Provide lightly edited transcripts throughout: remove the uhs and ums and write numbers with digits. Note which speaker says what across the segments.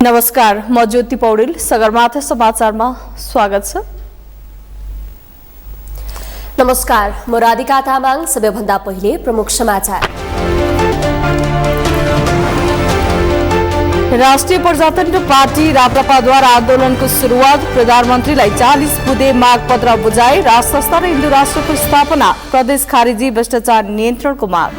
Speaker 1: नमस्कार, म ज्योति पौडेल। सगरमाथा समाचारमा स्वागत छ।
Speaker 2: नमस्कार, म राधिका तामाङ। सबैभन्दा पहिले प्रमुख समाचार।
Speaker 1: राष्ट्रिय प्रजातन्त्र पार्टी राप्रपाद्वारा आन्दोलनको सुरुवात, प्रधानमन्त्रीलाई 40 बुँदे मागपत्र बुझाए, राजसंस्था र हिन्दू राष्ट्रको स्थापना, प्रदेश खारेजी भ्रष्टाचार नियन्त्रणको माग।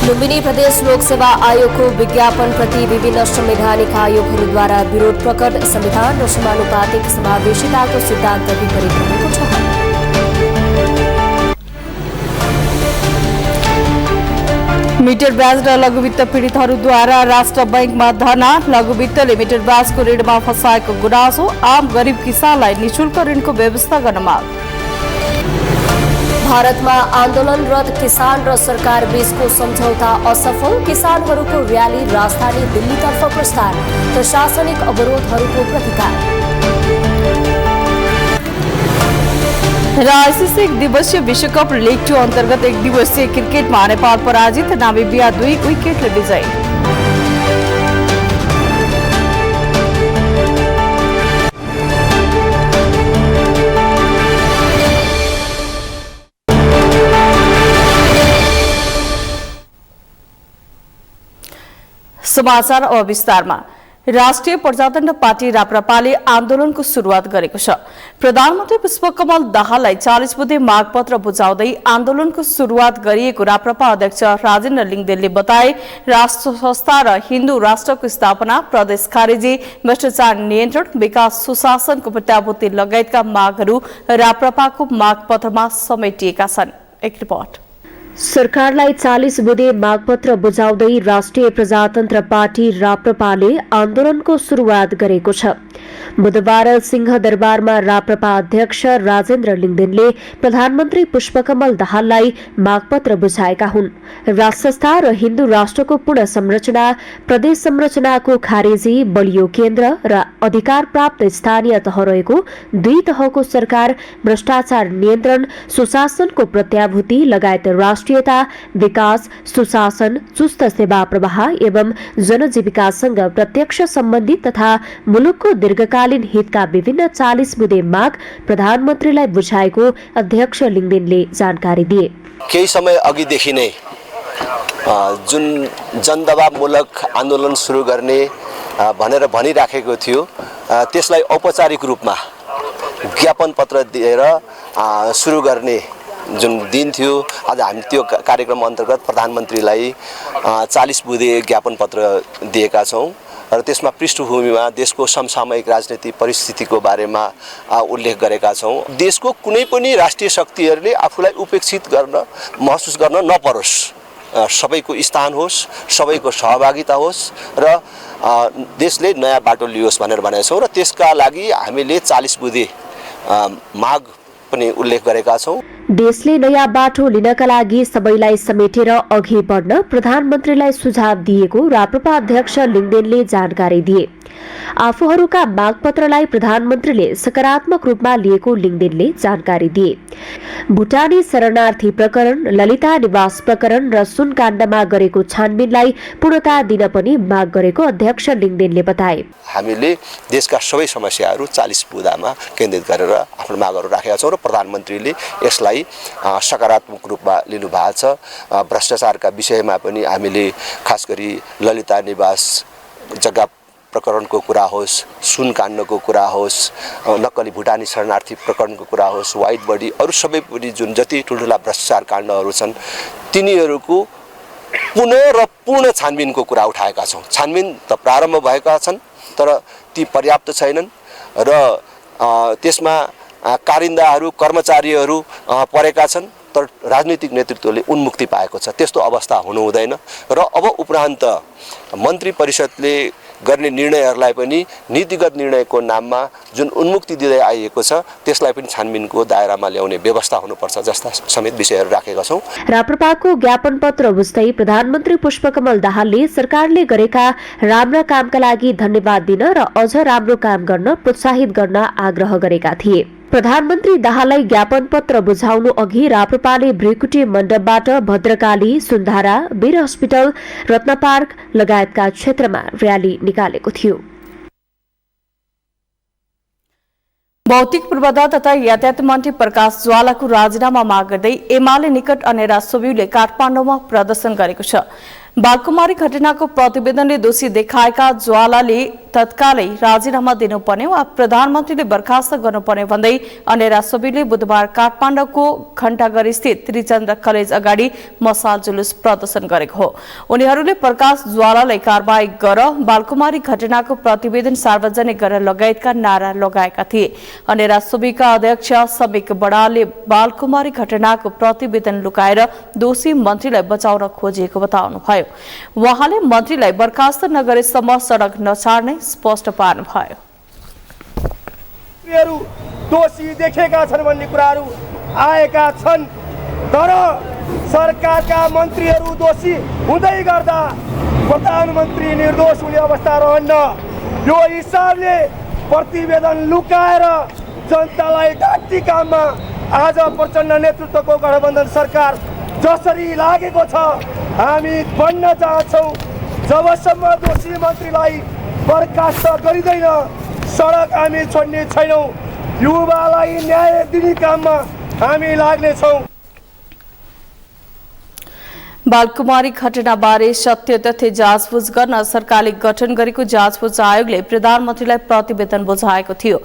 Speaker 2: लुम्बिनी प्रदेश लोकसेवा आयोगको विज्ञापन प्रति विभिन्न संवैधानिक आयोगहरूद्वारा विरोध प्रकट, संविधान र समानुपातिक समावेशिताको सिद्धान्त विपरीत रहेको छ।
Speaker 1: मिटर ब्याज र लघुवित्त पीडितहरूद्वारा राष्ट्र बैंकमा धरना, लघुवित्तले मिटर ब्याजको ऋणमा फसाएको गुनासो, आम गरिब किसानलाई निशुल्क ऋणको व्यवस्था गर्न माग।
Speaker 2: भारतमा आन्दोलनरत किसान र सरकार बीचको सम्झौता असफल, किसानहरूको र्याली राजधानी दिल्लीतर्फ प्रस्थान, प्रशासनिक अवरोधहरूको प्रतिकार।
Speaker 1: र आइसिसी 1 दिवसीय विश्वकप लिग 2 अन्तर्गत 1 दिवसीय क्रिकेटमा नेपाल पराजित, नामिबिया 2 विकेटले विजयी। समाचार अब विस्तारमा। राष्ट्रिय प्रजातन्त्र पार्टी राप्रपाले आन्दोलनको सुरुवात गरेको छ। प्रधानमन्त्री पुष्पकमल दाहाललाई 40 बुँदे मागपत्र बुझाउँदै आन्दोलनको सुरुवात गरिएको राप्रपा अध्यक्ष राजेन्द्र लिङदेनले बताए। राष्ट्र संस्था र हिन्दू राष्ट्रको स्थापना, प्रदेश खारेजी, भ्रष्टाचार नियन्त्रण, विकास सुशासनको प्रत्याभूति लगायतका मागहरू राप्रपाको मागपत्रमा समेटिएका छन्। एक रिपोर्ट।
Speaker 2: सरकारलाई 40 बुँदे मागपत्र बुझाउँदै राष्ट्रिय प्रजातन्त्र पार्टी राप्रपाले आन्दोलनको सुरुवात गरेको छ। बुधबार सिंहदरबारमा राप्रपा अध्यक्ष राजेन्द्र लिङदेनले प्रधानमन्त्री पुष्पकमल दाहाललाई मागपत्र बुझाएका हुन्। राजसंस्था र हिन्दू राष्ट्रको पुनः संरचना, प्रदेश संरचनाको खारेजी, बलियो केन्द्र र अधिकार प्राप्त स्थानीय तह रहेको 2 तहको सरकार, भ्रष्टाचार नियन्त्रण, सुशासनको प्रत्याभूति लगायत राष्ट्रियता, विकास, सुशासन, चुस्त सेवा प्रवाह एवं जनजीविकासँग प्रत्यक्ष सम्बन्धित तथा मुलुकको दीर्घकालीन हितका विभिन्न 40 बुँदे माग प्रधानमन्त्रीलाई बुझाएको अध्यक्ष लिङदेनले जानकारी दिए।
Speaker 3: केही समय अघिदेखि नै जुन जनदबावमूलक आन्दोलन सुरु गर्ने भनेर भनिराखेको थियो, त्यसलाई औपचारिक रूपमा ज्ञापन पत्र दिएर सुरु गर्ने जुन दिन थियो, आज हामी त्यो कार्यक्रम अन्तर्गत प्रधानमन्त्रीलाई 40 बुँदे ज्ञापन पत्र दिएका छौँ र त्यसमा पृष्ठभूमिमा देशको समसामयिक राजनीतिक परिस्थितिको बारेमा उल्लेख गरेका छौँ। देशको कुनै पनि राष्ट्रिय शक्तिहरूले आफूलाई उपेक्षित गर्न महसुस गर्न नपरोस्, सबैको स्थान होस्, सबैको सहभागिता होस् र देशले नयाँ बाटो लियोस् भनेर भनेका छौँ र त्यसका लागि हामीले 40 बुँदे माग पनि उल्लेख गरेका छौँ।
Speaker 2: देशले नयाँ बाटो लिनका लागि सबैलाई समेटेर अघि बढ्न प्रधानमन्त्रीलाई सुझाव दिएको राप्रपा अध्यक्ष लिङदेनले जानकारी दिए। आफूहरूका मागपत्रलाई प्रधानमन्त्रीले सकारात्मक रूपमा लिएको लिङदेनले जानकारी दिए। भुटानी शरणार्थी प्रकरण, ललिता निवास प्रकरण र सुनकाण्डमा गरेको छानबिनलाई पूर्णता दिन पनि माग गरेको अध्यक्ष लिङदेनले बताए।
Speaker 3: हामीले देशका सबै समस्याहरू 40 बुँदामा केन्द्रित गरेर आफ्नो मागहरू राखेका छौँ र प्रधानमन्त्रीले यसलाई सकारात्मक रूपमा लिनुभएको छ। भ्रष्टाचारका विषयमा पनि हामीले खास गरी ललिता निवास जग्गा प्रकरणको कुरा होस्, सुन काण्डको कुरा होस्, नक्कली भुटानी शरणार्थी प्रकरणको कुरा होस्, वाइट बडी, अरू सबै पनि जुन जति ठुल्ठुला भ्रष्टाचार काण्डहरू छन् तिनीहरूको पुनः र पूर्ण छानबिनको कुरा उठाएका छौँ। छानबिन त प्रारम्भ भएका छन् तर ती पर्याप्त छैनन् र त्यसमा कारिन्दाहरू, कर्मचारीहरू परेका छन् तर राजनीतिक नेतृत्वले उन्मुक्ति पाएको छ। त्यस्तो अवस्था हुनु हुँदैन र अब उपरान्त मन्त्री परिषदले गर्ने निर्णयहरूलाई पनि नीतिगत निर्णयको नाममा जुन उन्मुक्ति दिँदै आइएको छ त्यसलाई पनि छानबिनको दायरामा ल्याउने व्यवस्था हुनुपर्छ जस्ता समेत विषयहरू राखेका छौँ।
Speaker 2: राप्रपाको ज्ञापन पत्र बुझ्दै प्रधानमन्त्री पुष्पकमल दाहालले सरकारले गरेका राम्रा कामका लागि धन्यवाद दिन र अझ राम्रो काम गर्न प्रोत्साहित गर्न आग्रह गरेका थिए। प्रधानमन्त्री दाहाललाई ज्ञापन पत्र बुझाउनु अघि राप्रपाले भ्रिकुटी मण्डपबाट भद्रकाली, सुन्धारा, वीर हस्पिटल, रत्न पार्क लगायतका क्षेत्रमा र्याली निकालेको थियो।
Speaker 1: भौतिक पूर्वाधार तथा यातायात मन्त्री प्रकाश ज्वालाको राजीनामा माग गर्दै एमाले निकट अनेरा सोब्यूले काठमाडौँमा प्रदर्शन गरेको छ। बालकुमारी घटनाको प्रतिवेदनले दोषी देखाएका ज्वालाले तत्कालै राजीनामा दिनुपर्ने वा प्रधानमन्त्रीले बर्खास्त गर्नुपर्ने भन्दै अनेरा सोब्यूले बुधबार काठमाडौँको घण्टाघर स्थित त्रिचन्द्र कलेज अगाडि मसाल जुलुस प्रदर्शन गरेको हो। उनीहरूले प्रकाश ज्वालालाई कारबाही गर, बालकुमारी घटनाको प्रतिवेदन सार्वजनिक गर लगायतका नारा लगाएका थिए। अनेरा सोब्यूका अध्यक्ष सबिक बडालले बालकुमारी घटनाको प्रतिवेदन लुकाएर दोषी मन्त्रीलाई बचाउन खोजिएको बताउनुभयो। उहाँले मन्त्रीलाई बर्खास्त नगरेसम्म सडक नछाड्ने स्पष्ट पार्नुभयो।
Speaker 4: दोषी देखेका छन् भन्ने कुराहरू आएका छन्, तर सरकारका मन्त्रीहरू दोषी हुँदै गर्दा प्रधानमन्त्री निर्दोष हुने अवस्था रहन्न। यो हिसाबले प्रतिवेदन लुकाएर जनतालाई ढाँट्ने काममा आज प्रचण्ड नेतृत्वको गठबन्धन सरकार जसरी लागेको छ, हामी भन्न चाहन्छौँ जबसम्म दोषी मन्त्रीलाई बर्खास्त गरिँदैन सडक हामी छोड्ने छैनौँ। युवालाई न्याय दिने काममा हामी लाग्नेछौँ।
Speaker 1: बालकुमारी घटनाबारे सत्य तथ्य जाँचबुझ गर्न सरकारले गठन गरेको जाँचबुझ आयोगले प्रधानमन्त्रीलाई प्रतिवेदन बुझाएको थियो।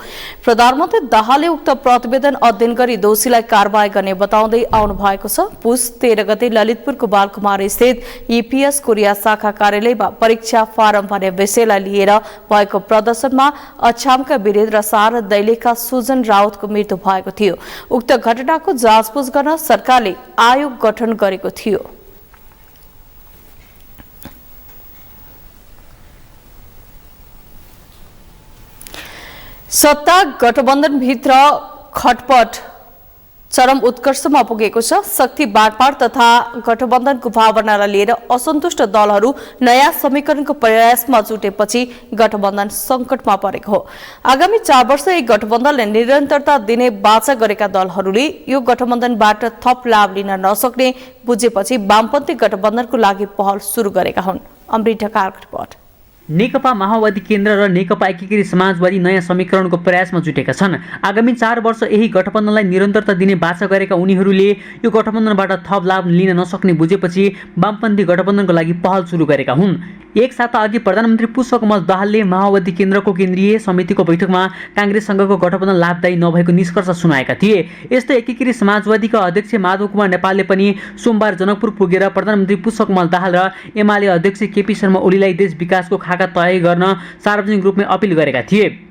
Speaker 1: प्रधानमन्त्री दाहालले उक्त प्रतिवेदन अध्ययन गरी दोषीलाई कारबाही गर्ने बताउँदै आउनु भएको छ। पुस 13 गते ललितपुरको बालकुमारी स्थित ईपीएस कोरिया शाखा कार्यालयमा परीक्षा फारम भन्ने विषयलाई लिएर भएको प्रदर्शनमा अछामका वीरेन्द्र शाह र दैलेखका सुजन राउतको मृत्यु भएको थियो। उक्त घटनाको जाँचबुझ गर्न सरकारले आयोग गठन गरेको थियो। सत्ता गठबन्धनभित्र खटपट चरम उत्कर्षमा पुगेको छ। शक्ति बाँडफाँड तथा गठबन्धनको भावनालाई लिएर असन्तुष्ट दलहरू नयाँ समीकरणको प्रयासमा जुटेपछि गठबन्धन सङ्कटमा परेको हो। आगामी 4 वर्ष एक गठबन्धनले निरन्तरता दिने बाचा गरेका दलहरूले यो गठबन्धनबाट थप लाभ लिन नसक्ने बुझेपछि वामपन्थी गठबन्धनको लागि पहल सुरु गरेका हुन्। अमृत ढकालको रिपोर्ट।
Speaker 5: नेकपा माओवादी केन्द्र र नेकपा एकीकृत समाजवादी नयाँ समीकरणको प्रयासमा जुटेका छन्। आगामी 4 वर्ष यही गठबन्धनलाई निरन्तरता दिने बाचा गरेका उनीहरूले यो गठबन्धनबाट थप लाभ लिन नसक्ने बुझेपछि वामपन्थी गठबन्धनको लागि पहल सुरु गरेका हुन्। एक साता अघि प्रधानमन्त्री पुष्पकमल दाहालले माओवादी केन्द्रको केन्द्रीय समितिको बैठकमा काङ्ग्रेससँगको गठबन्धन लाभदायी नभएको निष्कर्ष सुनाएका थिए। यस्तै एकीकृत समाजवादीका अध्यक्ष माधव कुमार नेपालले पनि सोमबार जनकपुर पुगेर प्रधानमन्त्री पुष्पकमल दाहाल र एमाले अध्यक्ष केपी शर्मा ओलीलाई देश विकासको खाका तय गर्न सार्वजनिक रूपमा अपिल गरेका थिए।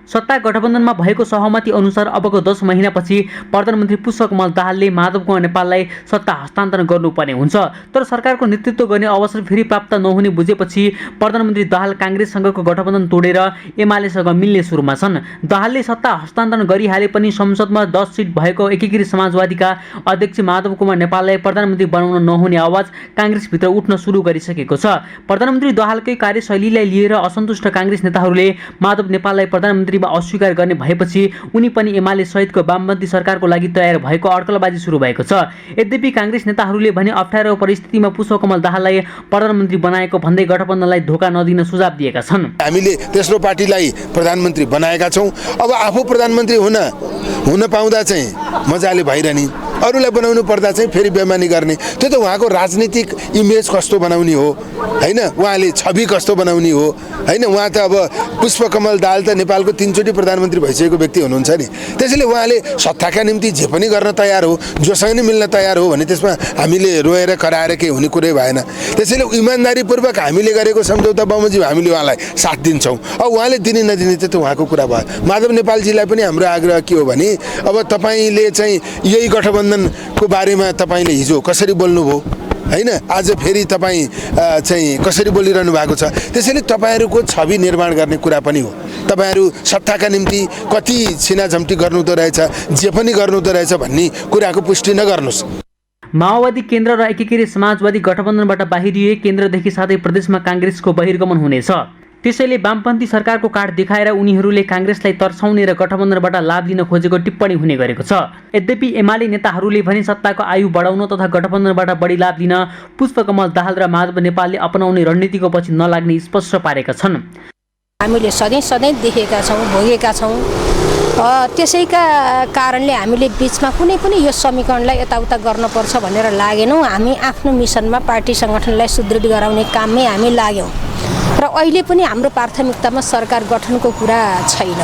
Speaker 5: सत्ता गठबन्धनमा भएको सहमति अनुसार अबको 10 महिनापछि प्रधानमन्त्री पुष्पकमल दाहालले माधव कुमार नेपाललाई सत्ता हस्तान्तरण गर्नुपर्ने हुन्छ। तर सरकारको नेतृत्व गर्ने अवसर फेरि प्राप्त नहुने बुझेपछि प्रधानमन्त्री दाहाल काङ्ग्रेससँगको गठबन्धन तोडेर एमालेसँग मिल्ने सुरुमा छन्। दाहालले सत्ता हस्तान्तरण गरिहाले पनि संसदमा 10 सिट भएको एकीकृत समाजवादीका अध्यक्ष माधव कुमार नेपाललाई प्रधानमन्त्री बनाउन नहुने आवाज काङ्ग्रेसभित्र उठ्न सुरु गरिसकेको छ। प्रधानमन्त्री दाहालकै कार्यशैलीलाई लिएर असन्तुष्ट काङ्ग्रेस नेताहरूले माधव नेपाललाई प्रधानमन्त्री अस्वीकार गर्ने भएपछि उनी पनि एमाले सहितको वामपन्थी सरकारको लागि तयार भएको अड्कलबाजी सुरु भएको छ। यद्यपि काङ्ग्रेस नेताहरूले भने अप्ठ्यारो परिस्थितिमा पुष्पकमल दाहाललाई प्रधानमन्त्री बनाएको भन्दै गठबन्धनलाई धोका नदिन सुझाव दिएका छन्।
Speaker 6: हामीले तेस्रो पार्टीलाई प्रधानमन्त्री बनाएका छौँ। अब आफू प्रधानमन्त्री हुन पाउँदा चाहिँ मजाले भइरहने, अरूलाई बनाउनु पर्दा चाहिँ फेरि बेमानी गर्ने, त्यो त उहाँको राजनीतिक इमेज कस्तो बनाउने हो हैन, उहाँले छवि कस्तो बनाउने हो हैन। उहाँ त अब पुष्पकमल दाहाल त नेपालको 3 चोटि प्रधानमन्त्री भइसकेको व्यक्ति हुनुहुन्छ नि। त्यसैले उहाँले सत्ताका निम्ति जे पनि गर्न तयार हो, जोसँग नै मिल्न तयार हो भने त्यसमा हामीले रोएर कराएर केही हुने कुरै भएन। त्यसैले इमानदारीपूर्वक हामीले गरेको सम्झौता बमोजिम हामीले उहाँलाई साथ दिन्छौँ। अब उहाँले दिने नदिने त उहाँको कुरा भयो। माधव नेपालजीलाई पनि हाम्रो आग्रह के हो भने अब तपाईँले चाहिँ यही गठबन्धनको बारेमा तपाईँले हिजो कसरी बोल्नुभयो हैन, आज फेरि तपाईँ चाहिँ कसरी बोलिरहनु भएको छ। त्यसैले तपाईँहरूको छवि निर्माण गर्ने कुरा पनि हो। तपाईँहरू सत्ताका निम्ति कति छिनाझम्टी गर्नुहुँदो रहेछ, जे पनि गर्नुहुँदो रहेछ भन्ने कुराको पुष्टि नगर्नुहोस्।
Speaker 5: माओवादी केन्द्र र एकीकृत समाजवादी गठबन्धनबाट बाहिरिए केन्द्रदेखि साथै प्रदेशमा काङ्ग्रेसको बहिर्गमन हुनेछ। त्यसैले वामपन्थी सरकारको कार्ड देखाएर उनीहरूले काङ्ग्रेसलाई तर्साउने र गठबन्धनबाट लाभ लिन खोजेको टिप्पणी हुने गरेको छ। यद्यपि एमाले नेताहरूले भने सत्ताको आयु बढाउन तथा गठबन्धनबाट बढी लाभ लिन पुष्पकमल दाहाल र माधव नेपालले अपनाउने रणनीतिको पछि नलाग्ने स्पष्ट पारेका छन्।
Speaker 7: हामीले सधैँ देखेका छौँ, भोगेका छौँ। त्यसैका कारणले हामीले बिचमा कुनै पनि यो समीकरणलाई यताउता गर्नुपर्छ भनेर लागेनौँ। हामी आफ्नो मिसनमा पार्टी सङ्गठनलाई सुदृढ गराउने काममै हामी लाग्यौँ र अहिले पनि हाम्रो प्राथमिकतामा सरकार गठनको कुरा छैन।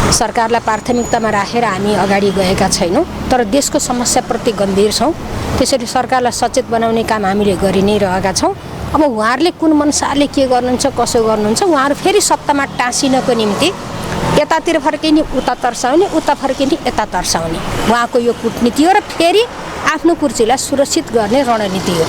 Speaker 7: सरकारलाई प्राथमिकतामा राखेर हामी अगाडि गएका छैनौँ, तर देशको समस्याप्रति गम्भीर छौँ। त्यसैले सरकारलाई सचेत बनाउने काम हामीले गरि नै रहेका छौँ। अब उहाँहरूले कुन मनसारले के गर्नुहुन्छ, कसो गर्नुहुन्छ, उहाँहरू फेरि सत्तामा टाँसिनको निम्ति यतातिर फर्किने उता तर्साउने, उता फर्किने यता तर्साउने उहाँको यो कूटनीति हो र फेरि आफ्नो कुर्सीलाई सुरक्षित गर्ने रणनीति हो।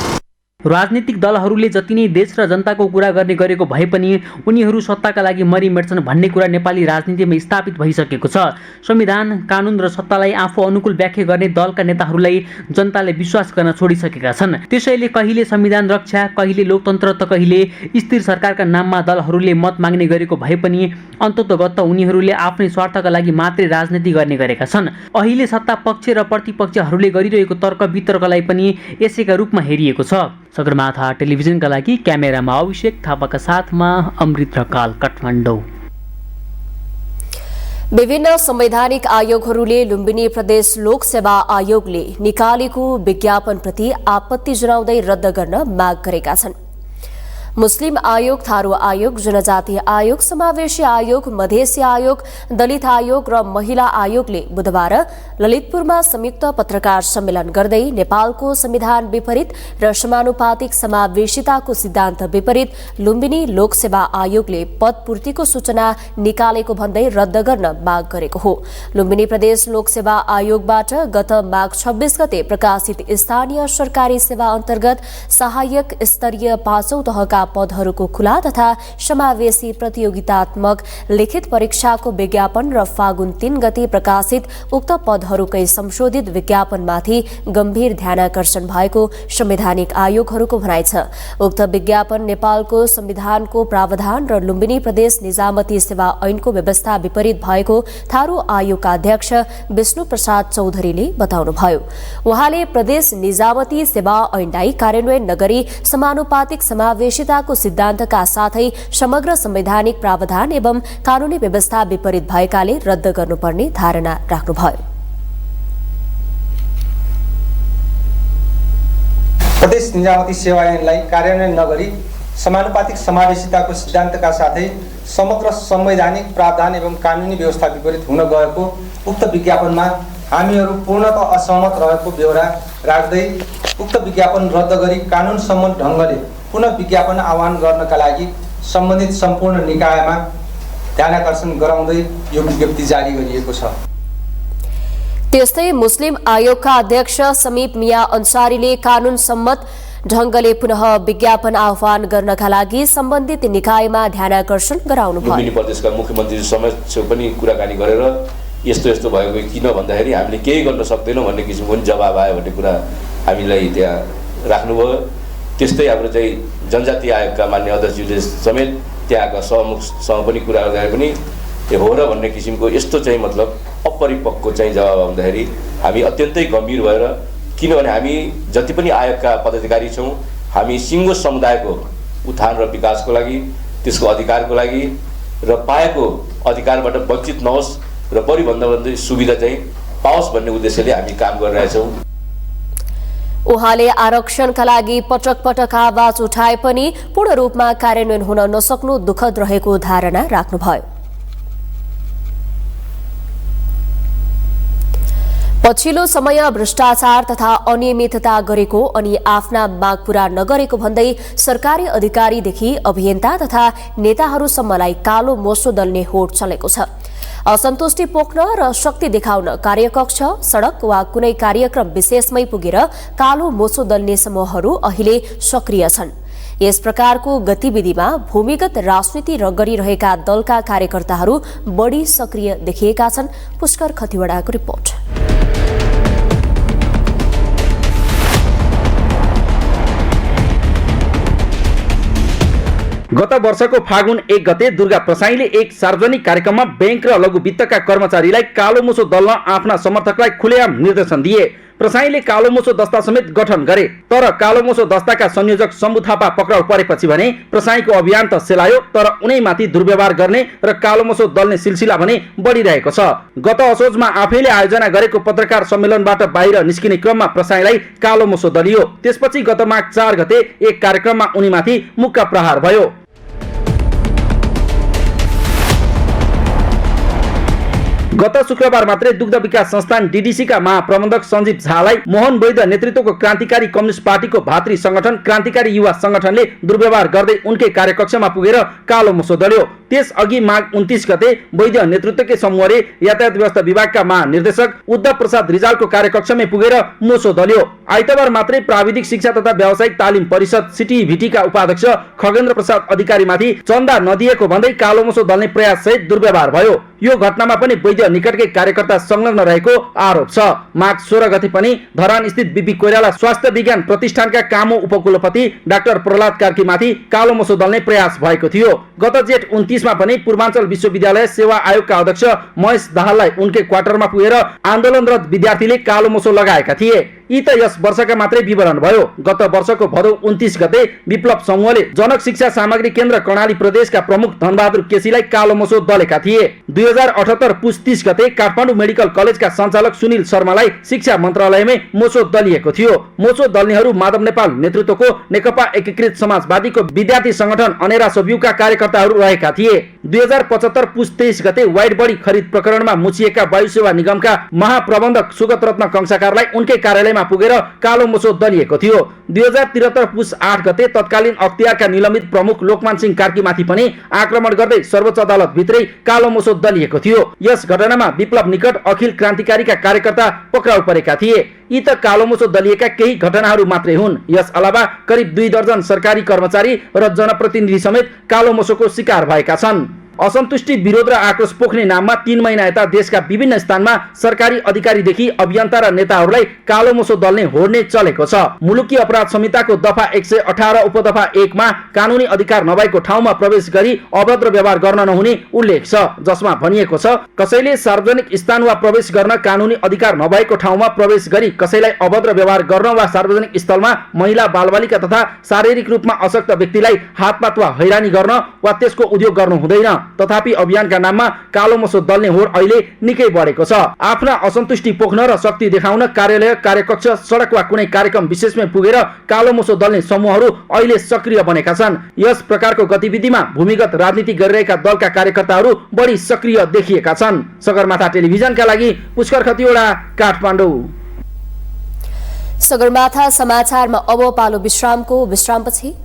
Speaker 5: राजनीतिक दलहरूले जति नै देश र जनताको कुरा गर्ने गरेको भए पनि उनीहरू सत्ताका लागि मरिमेट्छन् भन्ने कुरा नेपाली राजनीतिमा स्थापित भइसकेको छ। संविधान, कानुन र सत्तालाई आफू अनुकूल व्याख्या गर्ने दलका नेताहरूलाई जनताले विश्वास गर्न छोडिसकेका छन्। त्यसैले कहिले संविधान रक्षा, कहिले लोकतन्त्र त कहिले स्थिर सरकारका नाममा दलहरूले मत माग्ने गरेको भए पनि अन्ततोगत्त उनीहरूले आफ्नै स्वार्थका लागि मात्रै राजनीति गर्ने गरेका छन्। अहिले सत्ता पक्ष र प्रतिपक्षहरूले गरिरहेको तर्क वितर्कलाई पनि यसैका रूपमा हेरिएको छ। सगरमाथा टेलिभिजनका लागि क्यामेरामा अभिषेक थापाका साथमा अमृत रकाल, काठमाडौँ।
Speaker 1: विभिन्न संवैधानिक आयोगहरूले लुम्बिनी प्रदेश लोक सेवा आयोगले निकालेको विज्ञापनप्रति आपत्ति जनाउँदै रद्द गर्न माग गरेका छन्। मुस्लिम आयोग, थारू आयोग, जनजातीय आयोग, समावेशी आयोग, मधेसी आयोग, दलित आयोग र महिला आयोगले बुधबार ललितपुरमा संयुक्त पत्रकार सम्मेलन गर्दै नेपालको संविधान विपरीत र समानुपातिक समावेशिताको सिद्धान्त विपरीत लुम्बिनी लोकसेवा आयोगले पदपूर्तिको सूचना निकालेको भन्दै रद्द गर्न माग गरेको हो। लुम्बिनी प्रदेश लोकसेवा आयोगबाट गत माघ 26 गते प्रकाशित स्थानीय सरकारी सेवा अन्तर्गत सहायक स्तरीय 5औं तहका पदहरूको खुला तथा समावेशी प्रतियोगितात्मक लिखित परीक्षाको विज्ञापन र फागुन 3 गते प्रकाशित उक्त पदहरूकै संशोधित विज्ञापनमाथि गम्भीर ध्यानाकर्षण भएको संवैधानिक आयोगहरूको भनाइ छ। उक्त विज्ञापन नेपालको संविधानको प्रावधान र लुम्बिनी प्रदेश निजामती सेवा ऐनको व्यवस्था विपरीत भएको थारू आयोगका अध्यक्ष विष्णु प्रसाद चौधरीले बताउनुभयो। उहाँले प्रदेश निजामती सेवा ऐनलाई कार्यान्वयन नगरी समानुपातिक समावेशिताको सिद्धान्तका साथै समग्र संवैधानिक प्रावधान एवं कानूनी व्यवस्था विपरीत भएकाले रद्द गर्नुपर्ने धारणा राख्नुभयो।
Speaker 8: प्रदेश निजामती सेवा ऐनलाई कार्यान्वयन नगरी समानुपातिक समावेशिताको सिद्धान्तका साथै समग्र संवैधानिक प्रावधान एवं कानूनी व्यवस्था विपरीत हुन गएको उक्त विज्ञापनमा हामीहरू पूर्णतः असहमत रहेको बेहोरा राख्दै उक्त विज्ञापन रद्द गरी कानून सम्मत ढङ्गले पुनः विज्ञापन आह्वान गर्नका लागि सम्बन्धित सम्पूर्ण निकायमा ध्यानाकर्षण गराउँदै यो विज्ञप्ति जारी गरिएको छ।
Speaker 1: त्यस्तै मुस्लिम आयोगका अध्यक्ष समीप मिया अन्सारीले कानून सम्मत ढंगले पुनः विज्ञापन आह्वान गर्नका लागि सम्बन्धित निकायमा ध्यानाकर्षण गराउनुभयो।
Speaker 9: लुम्बिनी प्रदेशका मुख्यमन्त्री समक्ष पनि कुराकानी गरेर यस्तो भएको किन भन्दाखेरि हामीले केही गर्न सक्दैनौँ भन्ने किसिमको पनि जवाब आयो भन्ने कुरा हामीलाई त्यहाँ राख्नुभयो। त्यस्तै हाम्रो चाहिँ जनजातीय आयोगका मान्य अध्यक्षज्यूले समेत त्यहाँका सहमुखसँग पनि कुरा गर्दाखेरि पनि हो र भन्ने किसिमको यस्तो चाहिँ मतलब अपरिपक्व चाहिँ जवाब आउँदाखेरि हामी अत्यन्तै गम्भीर भएर, किनभने हामी जति पनि आयोगका पदाधिकारी छौँ हामी सिङ्गो समुदायको उत्थान र विकासको लागि, त्यसको अधिकारको लागि र पाएको अधिकारबाट वञ्चित नहोस् र बढी सुविधा चाहिँ पाओस् भन्ने उद्देश्यले हामी काम गरिरहेछौँ।
Speaker 1: उहाँले आरक्षणका लागि पटक पटक आवाज उठाए पनि पूर्ण रूपमा कार्यान्वयन हुन नसक्नु दुःखद रहेको धारणा राख्नुभयो। पछिल्लो समय भ्रष्टाचार तथा अनियमितता गरेको अनि आफ्ना माग पूरा नगरेको भन्दै सरकारी अधिकारीदेखि अभियन्ता तथा नेताहरूसम्मलाई कालो मोसो दल्ने होड चलेको छ। असन्तुष्टि पोख्न र शक्ति देखाउन कार्यकक्ष, सड़क वा कुनै कार्यक्रम विशेषमै पुगेर कालो मोसो दल्ने समूहहरू अहिले सक्रिय छन्। यस प्रकारको गतिविधिमा भूमिगत राजनीति गरिरहेका दलका कार्यकर्ताहरू बढी सक्रिय देखिएका छन्। पुष्कर खतिवड़ाको रिपोर्ट।
Speaker 10: गत वर्षको फागुन 1 गते दुर्गा प्रसाईले एक सार्वजनिक कार्यक्रममा बैंक र लघु वित्तका कर्मचारीलाई कालो मुसो दल्न आफ्ना समर्थकलाई खुलेआम निर्देशन दिए। प्रसाईले कालो मुसो दस्ता समेत गठन गरे, तर कालो मुसो दस्ताका संयोजक शम्भु थापा पक्राउ परेपछि भने प्रसाईको अभियान त सेलायो, तर उनैमाथि दुर्व्यवहार गर्ने र कालो मुसो दल्ने सिलसिला भने बढिरहेको छ। गत असोजमा आफैले आयोजना गरेको पत्रकार सम्मेलनबाट बाहिर निस्किने क्रममा प्रसाईलाई कालो मुसो दलियो। त्यसपछि गत माघ 4 गते एक कार्यक्रममा उनीमाथि मुक्का प्रहार भयो। गत शुक्रबार मात्रै दुग्ध विकास संस्थान DDC का महाप्रबन्धक सञ्जीव झालाई मोहन वैद्य नेतृत्वको क्रान्तिकारी कम्युनिस्ट पार्टीको भातृ संगठन क्रान्तिकारी युवा संगठनले दुर्व्यवहार गर्दै उनकै कार्यकक्षमा पुगेर कालो मुसो दल्यो। त्यसअघि माघ 29 गते वैद्य नेतृत्वकै समूहले यातायात व्यवस्था विभागका महानिर्देशक उद्धव प्रसाद रिजालको कार्यकक्षमै पुगेर मुसो दल्यो। आइतबार मात्रै प्राविधिक शिक्षा तथा व्यावसायिक तालिम परिषद CTVT का उपाध्यक्ष खगेन्द्र प्रसाद अधिकारीमाथि चन्दा नदिएको भन्दै कालो मुसो दल्ने प्रयास सहित दुर्व्यवहार भयो। यो घटनामा पनि वैद्य निकटकै कार्यकर्ता संलग्न रहेको आरोप छ। माघ 16 गते पनि धरान स्थित BP कोइराला स्वास्थ्य विज्ञान प्रतिष्ठानका कामो उपकुलपति डाक्टर प्रहलाद कार्कीमाथि कालो मुसो दल्ने प्रयास भएको थियो। गत जेठ 29 मा पनि पूर्वाञ्चल विश्वविद्यालय सेवा आयोगका अध्यक्ष महेश दाहाललाई उनकै क्वार्टरमा पुगेर आन्दोलनरत विद्यार्थीले कालो मुसो लगाएका थिए। यी त यस वर्षका मात्रै विवरण भयो। गत वर्षको भदौ 29 गते विप्लव समूहले जनक शिक्षा सामग्री केन्द्र कर्णाली प्रदेशका प्रमुख धनबहादुर केसीलाई कालो मुसो दलेका थिए। 2078 पुस 30 गते काठमाडौँ मेडिकल कलेजका सञ्चालक सुनिल शर्मालाई शिक्षा मन्त्रालयमै मुसो दलिएको थियो। मुसो दल्नेहरू माधव नेपाल नेतृत्वको नेकपा एकीकृत समाजवादीको विद्यार्थी संगठन अनेरा सब्युका कार्यकर्ताहरू रहेका थिए। 2075 पुस 23 गते वाइड बडी खरिद प्रकरणमा मुछिएका वायु सेवा निगमका महाप्रबन्धक सुगत रत्न कंसाकारलाई उनकै कार्यालयमा पुगेर कालो मुसो दलिएको थियो। 2073 पुस 8 गते तत्कालीन अख्तियारका निलम्बित प्रमुख लोकमान सिंह कार्कीमाथि पनि आक्रमण गर्दै सर्वोच्च अदालत भित्रै कालो मुसो दलिएको थियो। यस घटनामा विप्लव निकट अखिल क्रान्तिकारीका कार्यकर्ता पक्राउ परेका थिए। यी त कालो मुसो दलिएका केही घटनाहरू मात्रै हुन्। यस अलावा करिब 2 दर्जन सरकारी कर्मचारी र जनप्रतिनिधि समेत कालो मुसोको शिकार भएका छन्। असन्तुष्टि विरोध र आक्रोश पोख्ने नाममा 3 महिना यता देशका विभिन्न स्थानमा सरकारी अधिकारीदेखि अभियन्ता र नेताहरूलाई कालो मुसो दल्ने होड्ने चलेको छ। मुलुकी अपराध संहिताको दफा 118 उपदफा 1 मा कानुनी अधिकार नभएको ठाउँमा प्रवेश गरी अभद्र व्यवहार गर्न नहुने उल्लेख छ, जसमा भनिएको छ कसैले सार्वजनिक स्थान वा प्रवेश गर्न कानुनी अधिकार नभएको ठाउँमा प्रवेश गरी कसैलाई अभद्र व्यवहार गर्न वा सार्वजनिक स्थलमा महिला बालबालिका तथा शारीरिक रूपमा अशक्त व्यक्तिलाई हातपात वा हैरानी गर्न वा त्यसको उद्योग गर्नु हुँदैन। तथापि अभियानका नाममा कालो मुसो दल्ने होड अहिले निकै बढेको छ। आफ्ना असन्तुष्टि पोख्न र शक्ति देखाउन कार्यालय, कार्यकक्ष, सडक वा कुनै कार्यक्रम विशेषमै पुगेर कालो मुसो दल्ने समूहहरू अहिले सक्रिय बनेका छन्। यस प्रकारको गतिविधिमा भूमिगत राजनीति गरिरहेका दलका कार्यकर्ताहरू बढी सक्रिय देखिएका छन्। सगरमाथा टेलिभिजनका लागि पुष्कर खतिवडा, काठमाडौँ।
Speaker 2: सगरमाथा समाचारमा अब पालो विश्रामको। विश्रामपछि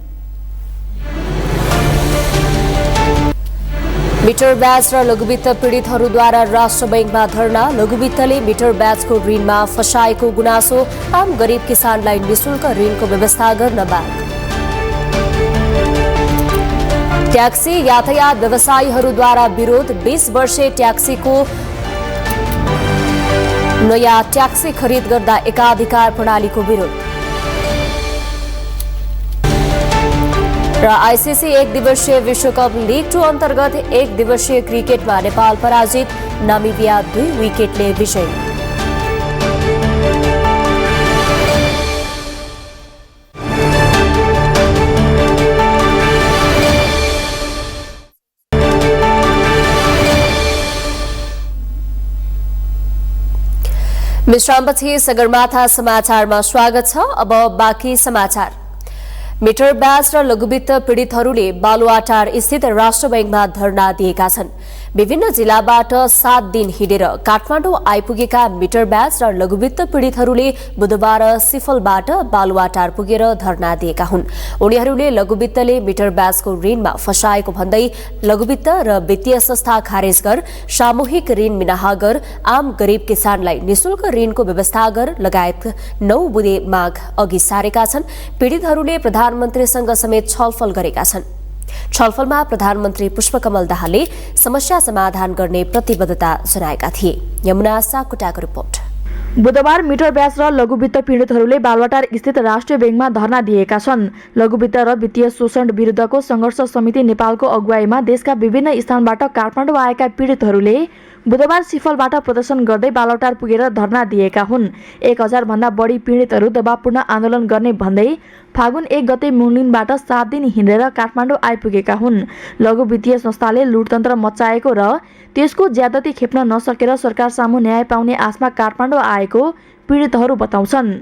Speaker 2: मिटर ब्याज र लघुवित्त पीडितहरूद्वारा राष्ट्र बैंकमा धरना। लघुवित्तले मिटर ब्याजको ऋणमा फसाएको गुनासो। आम गरिब किसानलाई निशुल्क ऋणको व्यवस्था गर्न माग। ट्याक्सी यातायात व्यवसायीहरूद्वारा विरोध। 20 वर्षे ट्याक्सीको नयाँ ट्याक्सी खरिद गर्दा एकाधिकार प्रणालीको विरोध। र आईसीसी 1 दिवसीय विश्वकप लीग 2 अन्तर्गत 1 दिवसीय क्रिकेटमा नेपाल पराजित। नामिबिया 2 विकेटले विजयी। विश्रामपछि सगरमाथा समाचारमा स्वागत छ। अब बाँकी समाचार। मिटर ब्याज र लघुवित्त पीडितहरूले बालुवाटार स्थित राष्ट्र बैंकमा धरना दिएका छन्। विभिन्न जिल्लाबाट 7 दिन हिँडेर काठमाडौँ आइपुगेका मिटर ब्याज र लघुवित्त पीडितहरूले बुधबार सिफलबाट बालुवाटार पुगेर धरना दिएका हुन्। उनीहरूले लघुवित्तले मिटर ब्याजको ऋणमा फसाएको भन्दै लघुवित्त र वित्तीय संस्था खारेज गर, सामूहिक ऋण मिनाहा गर, आम गरिब किसानलाई निशुल्क ऋणको व्यवस्था गर लगायत 9 बुँदे माग अघि सारेका छन्। पीडितहरूले प्रधानमन्त्रीसँग समेत छलफल गरेका छन्। छलफलमा प्रधानमन्त्री पुष्पकमल दाहालले समस्या समाधान गर्ने प्रतिबद्धता जनाएका थिए। यमुना साकुटाको रिपोर्ट।
Speaker 11: बुधबार मिटर ब्याज र लघुवित्त पीडितहरूले बालवाटार स्थित राष्ट्रिय ब्याङ्कमा धरना दिएका छन्। लघुवित्त र वित्तीय शोषण विरुद्धको संघर्ष समिति नेपालको अगुवाईमा देशका विभिन्न स्थानबाट काठमाडौँ आएका पीडितहरूले बुधबार सिफलबाट प्रदर्शन गर्दै बालवाटार पुगेर धरना दिएका हुन्। 1000 भन्दा बढी पीडितहरू दबावपूर्ण आन्दोलन गर्ने भन्दै फागुन 1 गते मुलिनबाट 7 दिन हिँडेर काठमाडौँ आइपुगेका हुन्। लघु वित्तीय संस्थाले लुटतन्त्र मचाएको र त्यसको ज्यादती खेप्न नसकेर सरकार सामु न्याय पाउने आशमा काठमाडौँ आएको पीडितहरू बताउँछन्।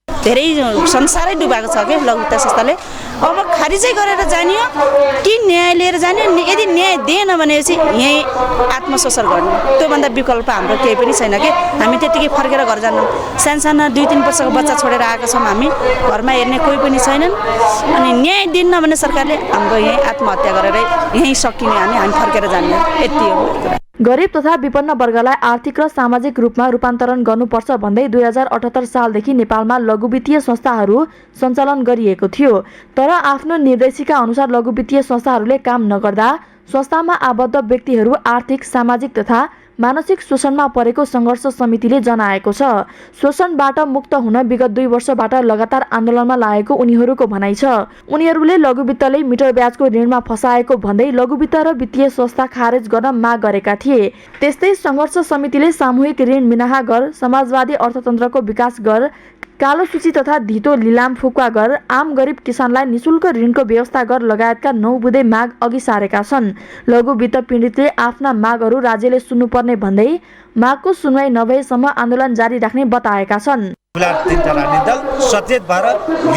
Speaker 12: धेरै संसारै डुबाएको छ के लघुवित्त संस्थाले। अब खारिजै गरेर जाने हो कि न्याय लिएर जाने? यदि न्याय दिएन भनेपछि यहीँ आत्मशोषण गर्ने, त्योभन्दा विकल्प हाम्रो केही पनि छैन कि हामी त्यतिकै फर्केर घर जान्नौँ। सानसाना 2-3 वर्षको बच्चा छोडेर आएका छौँ हामी, घरमा हेर्ने कोही पनि छैनन्। अनि न्याय दिन्न भने सरकारले हाम्रो यहीँ आत्महत्या गरेर यहीँ सकिने, हामी फर्केर जान्ने, यति हो।
Speaker 11: गरिब तथा विपन्न वर्गलाई आर्थिक र सामाजिक रूपमा रूपान्तरण गर्नुपर्छ भन्दै 2078 सालदेखि नेपालमा लघुवित्तीय संस्थाहरू सञ्चालन गरिएको थियो। तर आफ्नो निर्देशिका अनुसार लघुवित्तीय संस्थाहरूले काम नगर्दा संस्थामा आबद्ध व्यक्तिहरू आर्थिक, सामाजिक तथा मानसिक शोषणमा परेको संघर्ष समितिले जनाएको छ। शोषणबाट मुक्त हुन विगत 2 वर्षबाट लगातार आन्दोलनमा लागेको उनीहरूको भनाइ छ। उनीहरूले लघुवित्तले मिटर ब्याजको ऋणमा फसाएको भन्दै लघुवित्त र वित्तीय संस्था खारेज गर्न माग गरेका थिए। त्यस्तै संघर्ष समितिले सामूहिक ऋण मिनाहा गर, समाजवादी अर्थतन्त्रको विकास गर, कालो सूची तथा धितो लिलाम फुक्वा गर, आम गरिब किसानलाई निशुल्क ऋणको व्यवस्था गर लगायतका 9 बुँदे माग अघि सारेका छन्। लघुवित्त पीडितले आफ्ना मागहरू राज्यले सुन्नुपर्ने भन्दै मागको सुनवाई नभएसम्म आन्दोलन जारी राख्ने बताएका छन्।
Speaker 13: तीनटा राजनीतिक दल सचेत भएर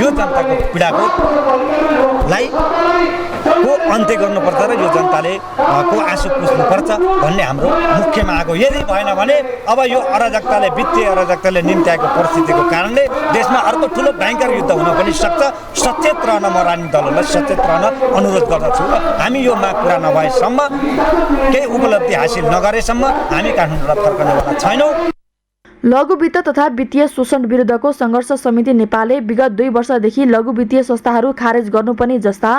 Speaker 13: यो जनताको पीडाको अन्त्य गर्नुपर्छ र यो जनताले को आँसु पुस्नुपर्छ भन्ने हाम्रो मुख्य माग हो। यदि भएन भने अब यो अराजकताले, वित्तीय अराजकताले निम्त्याएको परिस्थितिको कारणले देशमा अर्को ठुलो भयङ्कर युद्ध हुन पनि सक्छ। सचेत रहन म राजनीतिक दलहरूलाई सचेत रहन अनुरोध गर्दछु। हामी यो माग पुरा नभएसम्म, केही उपलब्धि हासिल नगरेसम्म हामी काठमाडौँबाट फर्कनेवाला छैनौँ।
Speaker 11: लघुवित्त तथा वित्तीय शोषण विरुद्धको संघर्ष समिति नेपालले विगत 2 वर्षदेखि लघु वित्तीय संस्थाहरू खारेज गर्नुपर्ने जस्ता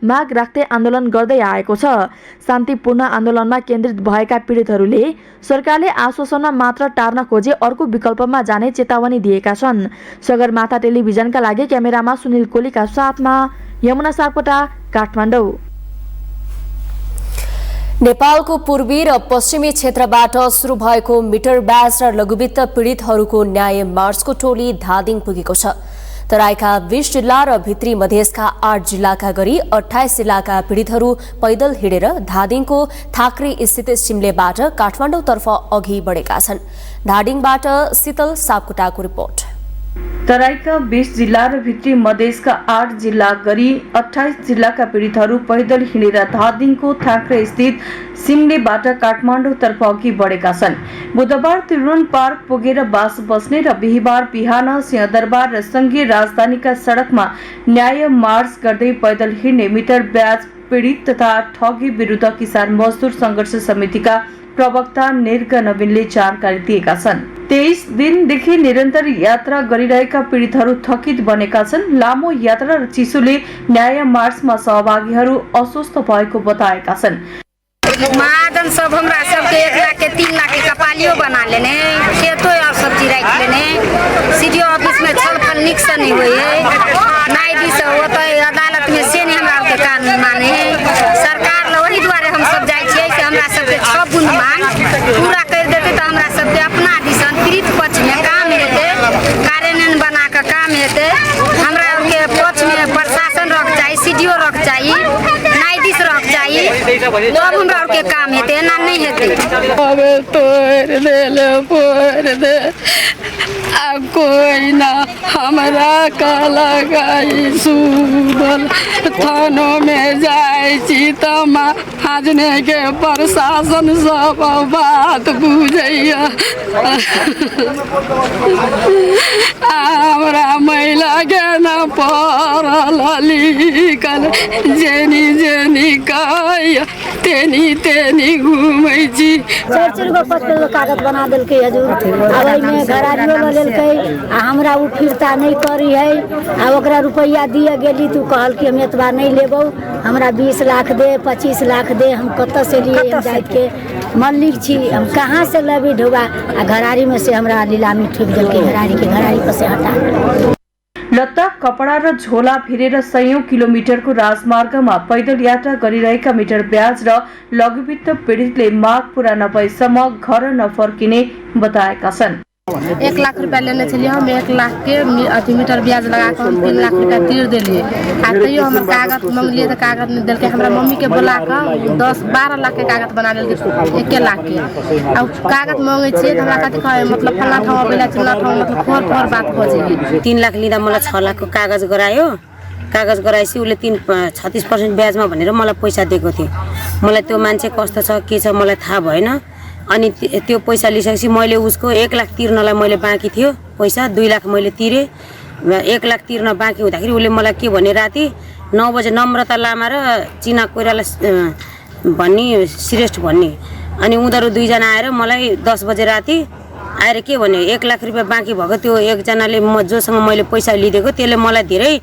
Speaker 11: माग राख्दै आन्दोलन गर्दै आएको छ। शान्तिपूर्ण आन्दोलनमा केन्द्रित भएका पीडितहरूले सरकारले आश्वासनमा मात्र टार्न खोजे अर्को विकल्पमा जाने चेतावनी दिएका छन्। सगरमाथा टेलिभिजनका लागि क्यामेरामा सुनिल कोलीका साथमा यमुना सापकोटा, काठमाडौँ।
Speaker 2: नेपालको पूर्वी र पश्चिमी क्षेत्रबाट सुरु भएको मिटर ब्याज र लघुवित्त पीडितहरूको न्याय मार्चको टोली धादिङ पुगेको छ। तराईका 20 जिल्ला र भित्री मधेसका 8 जिल्लाका गरी 28 जिल्लाका पीडितहरू पैदल हिँडेर धादिङको थाक्रे स्थित सिमलेबाट काठमाडौँतर्फ अघि बढेका छन्। धादिङबाट शीतल सापकोटाको रिपोर्ट।
Speaker 1: तराईका 20 जिल्ला र भित्री मधेसका 8 जिल्ला गरी 28 जिल्लाका पीडितहरू पैदल हिँडेर धादिङको थाक्रे स्थित सिमलेबाट काठमाडौँतर्फ अघि बढेका छन्। बुधबार त्रिभुवन पार्क पुगेर बास बस्ने र बिहिबार बिहान सिंहदरबार र संघीय राजधानीका सडकमा न्याय मार्च गर्दै पैदल हिँड्ने मिटर ब्याज पीडित तथा ठगी विरुद्ध किसान मजदुर संघर्ष समितिका प्रवक्ता निर्ग नवीनले जानकारी दिएका छन्। 23 दिनदेखि निरन्तर यात्रा गरिरहेका पीडितहरू थकित बनेका छन्। लामो यात्रा र चिसोले न्याय मार्चमा सहभागीहरू अस्वस्थ भएको बताएका छन्।
Speaker 7: महाजन सब हमरा सबके 1 लाख के 3 लाख के कपालियो बना लेने, खेतों और सब्जी रख लेने, सीडीओ ऑफिस में छलफल निक से नहीं हुई है, नायदी से होता है, अदालत में से नहीं हमरा के कानून माने है। सरकार ल वही द्वारे हम सब जाय छियै कि हमरा सबके 6 बुंद मांग पूरा कर देते तो हमरा सबके अपना दिसन पीड़ित पक्ष में काम हेते, कार्यान्वयन बना के काम हेते। हमरा के पक्ष में प्रशासन रख चाहिए, सीडीओ रख चाहिए, नायदिस रख चाहिए, तब हमरा के काम हेते ना नहीं हेते।
Speaker 14: अब तोड़ देले फोड़ दे आ कोई ना हमरा का लगाई सुबल थानों में जाय छी तमा हाजने के प्रशासन सब बात बुझैया। हमरा महिला के न पढ़ल लिखल जेनी जेनी कहैया तेनी तेनी घूमै छी।
Speaker 15: 4 गो 5 गो कागज बना देलकै हजुर। अब में घरारियो ले देलकै आ हमरा उ फिरता नहीं करी है आ ओकरा रुपया दिए गेली तू कहल कि हम एतबा नहीं लेबौ हमरा 20 लाख दे 25 लाख दे हम कत से लिए हम जात के मल्लिक छी हम कहाँ से लेबी ढोबा आ घरारी में से हमरा नीलामी ठोक देलकै घरारी पर से हटा
Speaker 1: लत्ता कपडा र झोला भिरेर सयौं किलोमिटरको राजमार्गमा पैदल यात्रा गरिरहेका मिटर ब्याज र लघुवित्त पीडितले माग पूरा नभएसम्म घर नफर्किने बताएका छन्।
Speaker 16: 1 लाख रुपया लेने छलिए हम 1 लाख के अथी मीटर ब्याज लगा के हम 3 लाख रुपया तीर दिलिए आ तैयो हम कागज मांगलिए तो कागज नहीं दिलके हमरा मम्मी के बोला के 10-12 लाख के कागज बना लेलके 1 लाख के अब कागज मांगे छे त हमरा कथि कहे मतलब फल्ला ठाउँ बेला चिल्ला ठाउँ मतलब फोर बात खोजे
Speaker 17: 3 लाख लिँदा मलाई 6 लाख को कागज गराएपछि उले 36% ब्याजमा भनेर मलाई पैसा दिएको थियो मलाई त्यो मान्छे कस्तो छ के छ मलाई थाहा भएन अनि त्यो पैसा लिइसकेपछि मैले उसको 1 लाख तिर्नलाई मैले बाँकी थियो पैसा 2 लाख मैले तिरे 1 लाख तिर्न बाँकी हुँदाखेरि उले मलाई के भने राति 9 बजे नम्रता लामा र चिना कोइराला भन्ने श्रेष्ठ भन्ने अनि उनीहरू दुईजना आएर मलाई 10 बजे राति आएर के भने 1 लाख रुपैयाँ बाँकी भएको त्यो एकजनाले जोसँग मैले पैसा लिइदिएको त्यसले मलाई धेरै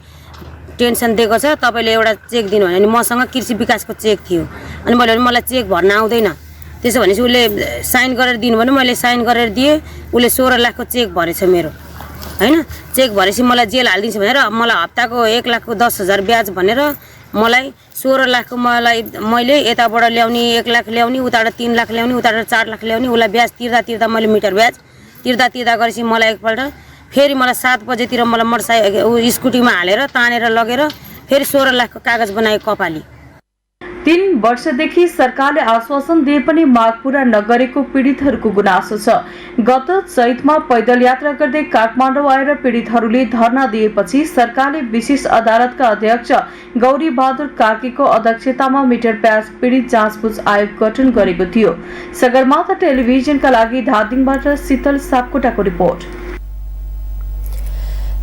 Speaker 17: टेन्सन दिएको छ तपाईले एउटा चेक दिनु भने अनि मसँग कृषि विकासको चेक थियो अनि मैले भने मलाई चेक भर्न आउँदैन त्यसो भनेपछि उले साइन गरेर दिनु भने मैले साइन गरेर दिए उले 16 लाखको चेक भरेछ मेरो हैन चेक भरेपछि मलाई जेल हाल्दिन्छ भनेर मलाई हप्ताको 1 लाखको 10,000 ब्याज भनेर मलाई 16 लाखको मैले यताबाट ल्याउने 1 लाख ल्याउने उताबाट 3 लाख ल्याउने उताबाट 4 लाख ल्याउने उलाई ब्याज तिर्दा मैले मिटर ब्याज तिर्दा गरेपछि मलाई एकपल्ट फेरि मलाई 7 बजेतिर मलाई मोटरसाइकल स्कुटीमा हालेर तानेर लगेर फेरि 16 लाखको कागज बनाए कपाली
Speaker 1: 3 वर्षदेखि सरकारले आश्वासन दिए पनि माग पूरा नगरेको पीडितहरूको गुनासो छ। गत चैतमा पैदल यात्रा गर्दै काठमाडौँ आएर पीडितहरूले धरना दिएपछि सरकारले विशेष अदालतका अध्यक्ष गौरी बहादुर कार्कीको अध्यक्षतामा मिटर ब्याज पीडित जाँचबुझ आयोग गठन गरेको थियो। सगरमाथा टेलिभिजनका लागि धादिङबाट शीतल सापकोटाको रिपोर्ट।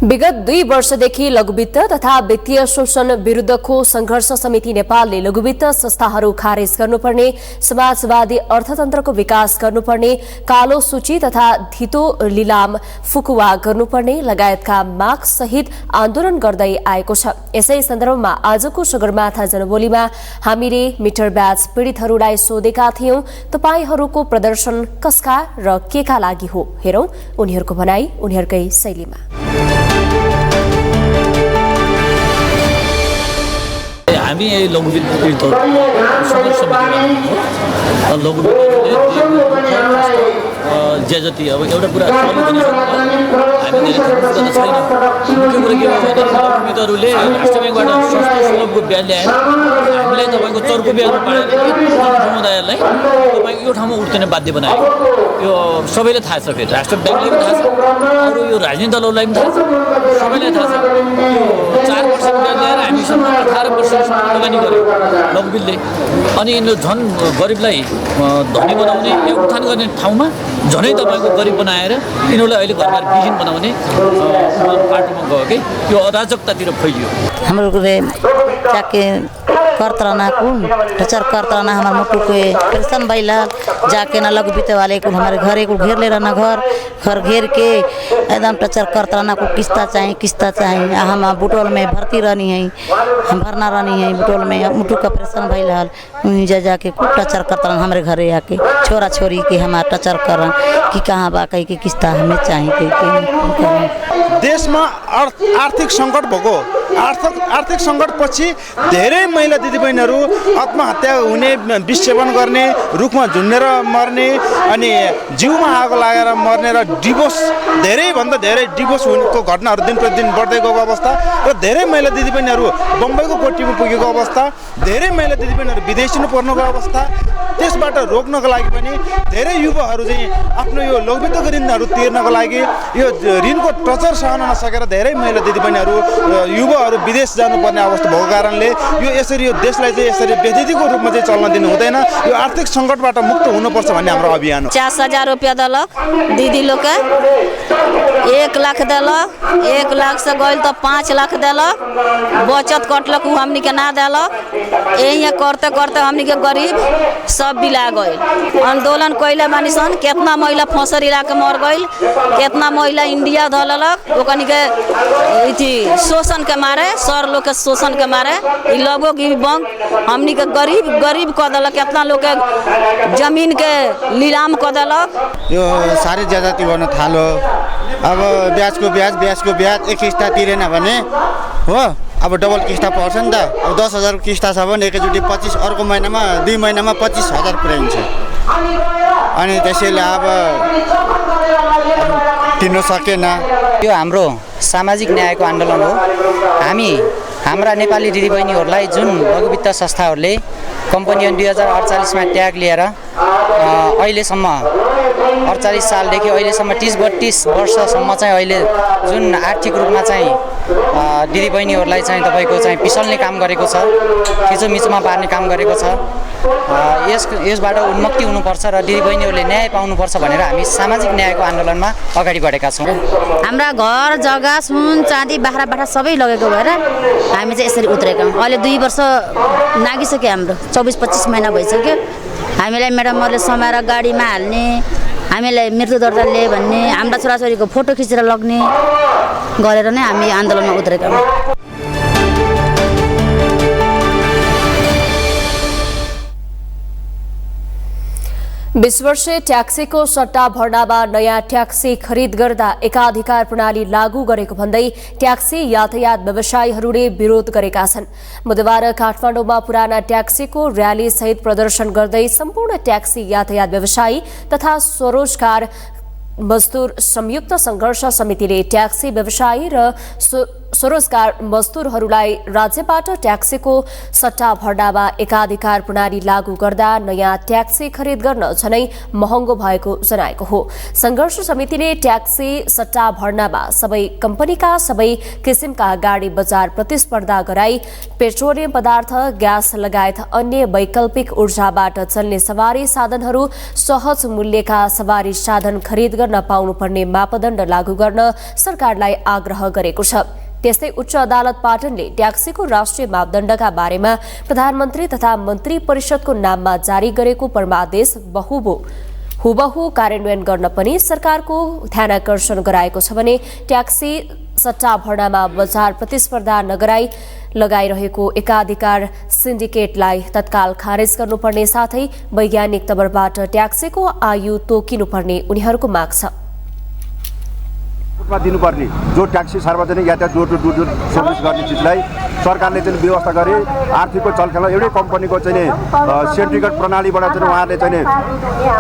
Speaker 18: विगत 2 वर्षदेखि लघुवित्त तथा वित्तीय शोषण विरुद्धको संघर्ष समिति नेपालले लघुवित्त संस्थाहरू खारेज गर्नुपर्ने, समाजवादी अर्थतन्त्रको विकास गर्नुपर्ने, कालो सूची तथा धितो लिलाम फुकुवा गर्नुपर्ने लगायतका माग सहित आन्दोलन गर्दै आएको छ। यसै सन्दर्भमा आजको सगरमाथा जनबोलीमा हामीले मिटर ब्याज पीडितहरूलाई सोधेका थियौं, तपाईहरूको प्रदर्शन कसका र केका लागि हो? हेरौं उनीहरूको भनाई उनीहरूकै शैलीमा।
Speaker 19: हामी लघुवित्त पीडितहरू संघर्ष समितिमा लघुवित्तले जे जति अब एउटा कुरा सल्युट हुन सक्छ हामी धेरै गर्न छैन। मुख्य कुरा के हो भने लघुवित्तहरूले राष्ट्र ब्याङ्कबाट सस्तो सुलभको ब्याज ल्याएर हामीलाई तपाईँको चर्को ब्याजमा पाएर समुदायलाई तपाईँ यो ठाउँमा उठ्न बाध्य बनायो। यो सबैलाई थाहा छ, फेरि राष्ट्र ब्याङ्कलाई पनि थाहा छ, अरू यो राजनीतिक दलहरूलाई पनि थाहा छ, सबैलाई थाहा छ। 4% ब्याज ल्याएर हामीसँग 18% लगानी गर्यो लघुवित्तले अनि यिनीहरू झन् गरिबलाई धनी बनाउने या उत्थान गर्ने ठाउँमा झनै तपाईँको गरिब बनाएर यिनीहरूलाई अहिले घरबार विहीन बनाउने बाटोमा गयो कि यो अराजकतातिर फैलियो।
Speaker 17: हाम्रो जाके करतराना कुन टचर करतराना हमारे मुट्ठू के पेंशन बैला जाके ना लघुवित्त वाले को हमारे घरे को घेर ले रहना घर घेर के एकदम टचर करतराना को किस्ता चाहिए हम बुटोल में भर्ती रहनी है, हम भरना रहनी है बुटोल में मुट्ठू का पेंशन बैला वहीं जाके को टचर करतराना हमारे घरे आके छोरा छोरी के हमारा टचर कर कि कहाँ बा कहीं के किस्ता हमें चाहिए।
Speaker 20: देश में आर्थिक संकट भएको आर्थिक संकट पछि धेरै महिला दिदीबहिनीहरू आत्महत्या हुने, विष सेवन गर्ने, रुखमा झुन्डेर मर्ने अनि जिउमा आगो लागेर मर्ने र डिभोर्स धेरैभन्दा धेरै डिभोर्स हुनेको घटनाहरू दिन प्रतिदिन बढ्दै गएको अवस्था र धेरै महिला दिदीबहिनीहरू बम्बईको कोठीमा पुगेको अवस्था, धेरै महिला दिदीबहिनीहरू विदेशी पर्नुको अवस्था। त्यसबाट रोक्नको लागि पनि धेरै युवाहरू चाहिँ आफ्नो यो लघुवित्तको ऋणहरू तिर्नको लागि यो ऋणको टचर सहन नसकेर धेरै महिला दिदीबहिनीहरू युवाहरू विदेश जानुपर्ने अवस्था भएको कारणले यो देशलाई चाहिँ यसरी बेइज्जतीको रूपमा चाहिँ चल्न दिनु हुँदैन। यो आर्थिक सङ्कटबाट मुक्त हुनुपर्छ भन्ने हाम्रो अभियान हो।
Speaker 21: 50,000 रुपया दलक दीदी लोग के 1 लाख देलक, 1 लाख से गइल तो 5 लाख देलक, बचत कटलक उ हमनी के ना देलक। यही करते करते हमनी के गरीब सब बिला गइल। आंदोलन कइले बानी सन, केतना महिला फसर इलाके मर गइल, केतना महिला इंडिया धललक, ओकनी के इथी शोषण के मारे, सर लोग के शोषण के मारे इ लोगों की बंक हमनी के गरीब क देलक, केतना लोग के जमीन के नीलाम क देलक।
Speaker 22: यो सारे ज्यादाती गर्न थालो। अब ब्याजको ब्याज एक किस्ता तिरेन भने हो, अब डबल किस्ता पर्छ नि त। अब 10,000 किस्ता छ भने एकैचोटि 25, अर्को महिनामा 2 महिनामा 25,000 पुर्याइन्छ। अनि त्यसैले अब तिर्न सकेन।
Speaker 23: यो हाम्रो सामाजिक न्यायको आन्दोलन हो। हाम्रा नेपाली दिदीबहिनीहरूलाई जुन लघुवित्त संस्थाहरूले कम्पनी ऐन 2048 मा ट्याग लिएर अहिलेसम्म 48 सालदेखि अहिलेसम्म 30-32 वर्षसम्म चाहिँ अहिले जुन आर्थिक रूपमा चाहिँ दिदीबहिनीहरूलाई चाहिँ तपाईँको चाहिँ पिसल्ने काम गरेको छ, खिचोमिचोमा पार्ने काम गरेको छ। यसबाट उन्मुक्ति हुनुपर्छ र दिदीबहिनीहरूले न्याय पाउनुपर्छ भनेर हामी सामाजिक न्यायको आन्दोलनमा अगाडि बढेका छौँ।
Speaker 21: हाम्रा घर जग्गा सुन चाँदी बाख्रा सबै लगेको भएर हामी चाहिँ यसरी उत्रेका हौँ। अहिले 2 वर्ष नागिसक्यो, हाम्रो 24-25 महिना भइसक्यो। हामीलाई म्याडमहरूले समाएर गाडीमा हाल्ने, हामीलाई मृत्यु दर्ता ले भन्ने, हाम्रा छोराछोरीको फोटो खिचेर लग्ने गरेर नै हामी आन्दोलनमा उत्रेका हौँ।
Speaker 18: बीस वर्षे ट्याक्सीको सट्टा भर्नामा नयाँ ट्याक्सी खरिद गर्दा एकाधिकार प्रणाली लागू गरेको भन्दै ट्याक्सी यातायात व्यवसायीहरूले विरोध गरेका छन्। बुधबार काठमाडौँमा पुराना ट्याक्सीको र्याली सहित प्रदर्शन गर्दै सम्पूर्ण ट्याक्सी यातायात व्यवसायी तथा स्वरोजगार मजदूर संयुक्त संघर्ष समितिले ट्याक्सी व्यवसायी र स्वरोजगार मजदूरहरूलाई राज्यबाट ट्याक्सीको सट्टा भर्नामा एकाधिकार प्रणाली लागू गर्दा नयाँ ट्याक्सी खरिद गर्न झनै महँगो भएको जनाएको हो। संघर्ष समितिले ट्याक्सी सट्टा भर्नामा सबै कम्पनीका सबै किसिमका गाडी बजार प्रतिस्पर्धा गराई पेट्रोलियम पदार्थ, ग्यास लगायत अन्य वैकल्पिक ऊर्जाबाट चल्ने सवारी साधनहरू सहज मूल्यका सवारी साधन खरिद गर्न पाउनुपर्ने मापदण्ड लागू गर्न सरकारलाई आग्रह गरेको छ। त्यस्तै उच्च अदालत पाटनले ट्याक्सीको राष्ट्रिय मापदण्डका बारेमा प्रधानमन्त्री तथा मन्त्री परिषदको नाममा जारी गरेको परमादेश हुबहु कार्यान्वयन गर्न पनि सरकारको ध्यानाकर्षण गराएको छ भने ट्याक्सी सट्टा भर्नामा बजार प्रतिस्पर्धा नगराई लगाइरहेको एकाधिकार सिन्डिकेटलाई तत्काल खारेज गर्नुपर्ने साथै वैज्ञानिक तवरबाट ट्याक्सीको आयु तोकिनुपर्ने उनीहरूको माग छ।
Speaker 4: दिनुपर्ने जो ट्याक्सी सार्वजनिक यातायात डोर टु डोर सर्भिस गर्ने चिजलाई सरकारले चाहिँ व्यवस्था गरे। आर्थिकको चलखेल एउटै कम्पनीको चाहिँ सेन्ट्रिकेट प्रणालीबाट चाहिँ उहाँहरूले चाहिँ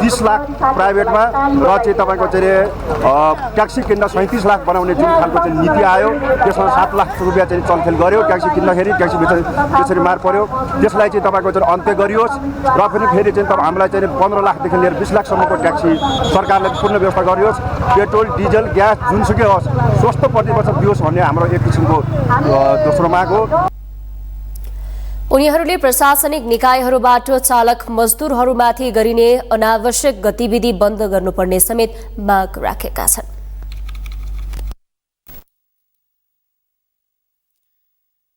Speaker 4: 30 लाख प्राइभेटमा र चाहिँ तपाईँको चाहिँ ट्याक्सी किन्न 37 लाख बनाउने जुन खालको चाहिँ नीति आयो, त्यसमा 7 लाख रुपियाँ चाहिँ चलखेल गर्यो। ट्याक्सी किन्दाखेरि ट्याक्सी त्यसरी मार पर्यो, त्यसलाई चाहिँ तपाईँको चाहिँ अन्त्य गरियोस् र फेरि चाहिँ हामीलाई चाहिँ 15 लाखदेखि लिएर 20 लाखसम्मको ट्याक्सी सरकारले पूर्ण व्यवस्था गरियोस्। पेट्रोल, डिजल, ग्यास जुनसुकै होस् सस्तो प्रतिवर्ष दियोस् भन्ने हाम्रो एक किसिमको दोस्रो माग हो।
Speaker 18: उनीहरूले प्रशासनिक निकायहरूबाट चालक मजदूरहरूमाथि गरिने अनावश्यक गतिविधि बन्द गर्नुपर्ने समेत माग राखेका छन्।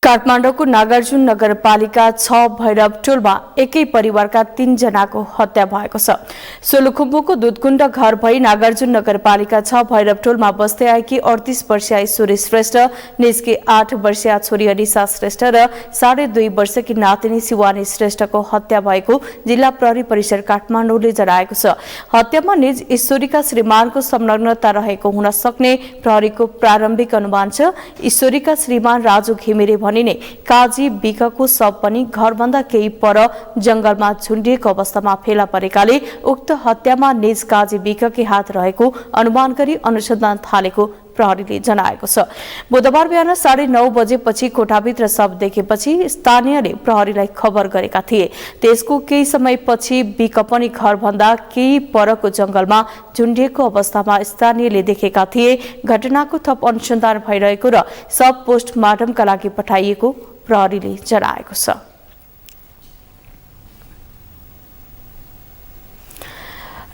Speaker 1: काठमाडौँको नागार्जुन नगरपालिका 6 भैरवटोलमा एकै परिवारका 3 जनाको हत्या भएको छ। सोलुखुम्बुको दुधकुण्ड घर भई नागार्जुन नगरपालिका 6 भैरवटोलमा बस्दै आएकी 38 वर्षीय ईश्वरी श्रेष्ठ, निजकी 8 वर्षीय छोरी अनिसा श्रेष्ठ र 2.5 वर्षकी नातिनी शिवानी श्रेष्ठको हत्या भएको जिल्ला प्रहरी परिसर काठमाडौँले जनाएको छ। हत्यामा निज ईश्वरीका श्रीमानको संलग्नता रहेको हुन सक्ने प्रहरीको प्रारम्भिक अनुमान छ। ईश्वरीका श्रीमान राजु घिमिरे भनिने काजी बिकको शव पनि घरभन्दा केही पर जंगलमा झुन्डिएको अवस्थामा फेला परेकाले उक्त हत्यामा निज काजी बिककै हात रहेको अनुमान गरी अनुसन्धान थालेको प्रहरीले जनाएको छ। बुधबार बिहान 9:30 बजेपछि कोठाभित्र शव देखेपछि स्थानीयले प्रहरीलाई खबर गरेका थिए। त्यसको केही समयपछि बिक पनि घरभन्दा केही परको जंगलमा झुन्डिएको अवस्थामा स्थानीयले देखेका थिए। घटनाको थप अनुसन्धान भइरहेको र शव पोस्टमार्टमका लागि पठाइएको प्रहरीले जनाएको छ।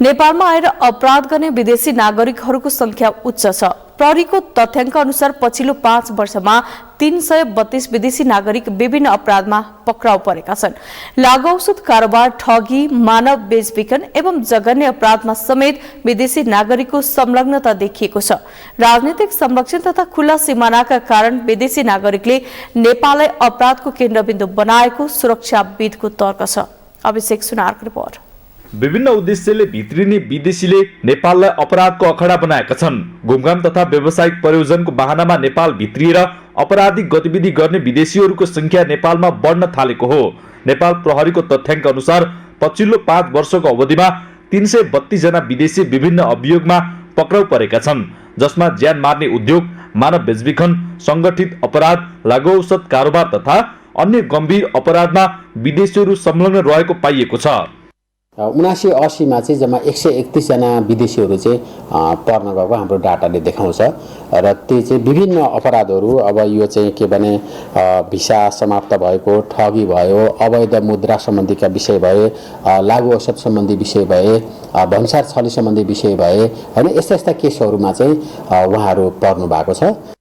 Speaker 1: नेपालमा आएर अपराध गर्ने विदेशी नागरिकहरूको संख्या उच्च छ। प्रहरीको तथ्याङ्क अनुसार पछिल्लो 5 वर्षमा 332 विदेशी नागरिक विभिन्न अपराधमा पक्राउ परेका छन्। लागु औषध कारोबार, ठगी, मानव बेचबिखन एवं जघन्य अपराधमा समेत विदेशी नागरिकको संलग्नता देखिएको छ। राजनीतिक संरक्षण तथा खुला सीमानाका कारण विदेशी नागरिकले नेपाललाई अपराधको केन्द्रबिन्दु बनाएको सुरक्षाविदको तर्क छ। अभिषेक सुनारको रिपोर्ट।
Speaker 3: विभिन्न उद्देश्यले भित्रिने विदेशीले नेपाललाई अपराधको अखडा बनाएका छन्। घुमघाम तथा व्यावसायिक प्रयोजनको बहानामा नेपाल भित्रिएर अपराधिक गतिविधि गर्ने विदेशीहरूको संख्या नेपालमा बढ्न थालेको हो। नेपाल प्रहरीको तथ्याङ्क अनुसार पछिल्लो 5 वर्षको अवधिमा 332 जना विदेशी विभिन्न अभियोगमा पक्राउ परेका छन्, जसमा ज्यान मार्ने उद्योग, मानव बेचबिखन, संगठित अपराध, लागु औषध कारोबार तथा अन्य गम्भीर अपराधमा विदेशीहरू संलग्न रहेको पाइएको छ।
Speaker 5: 79-80 मा चाहिँ जम्मा 131 जना विदेशीहरू चाहिँ पर्न गएको हाम्रो डाटाले देखाउँछ र त्यो चाहिँ विभिन्न अपराधहरू, अब यो चाहिँ के भने भिसा समाप्त भएको, ठगी भयो, अवैध मुद्रा सम्बन्धीका विषय भए, लागु औषध सम्बन्धी विषय भए, भन्सार छली सम्बन्धी विषय भए, हैन, यस्ता केसहरूमा चाहिँ उहाँहरू पर्नु भएको छ।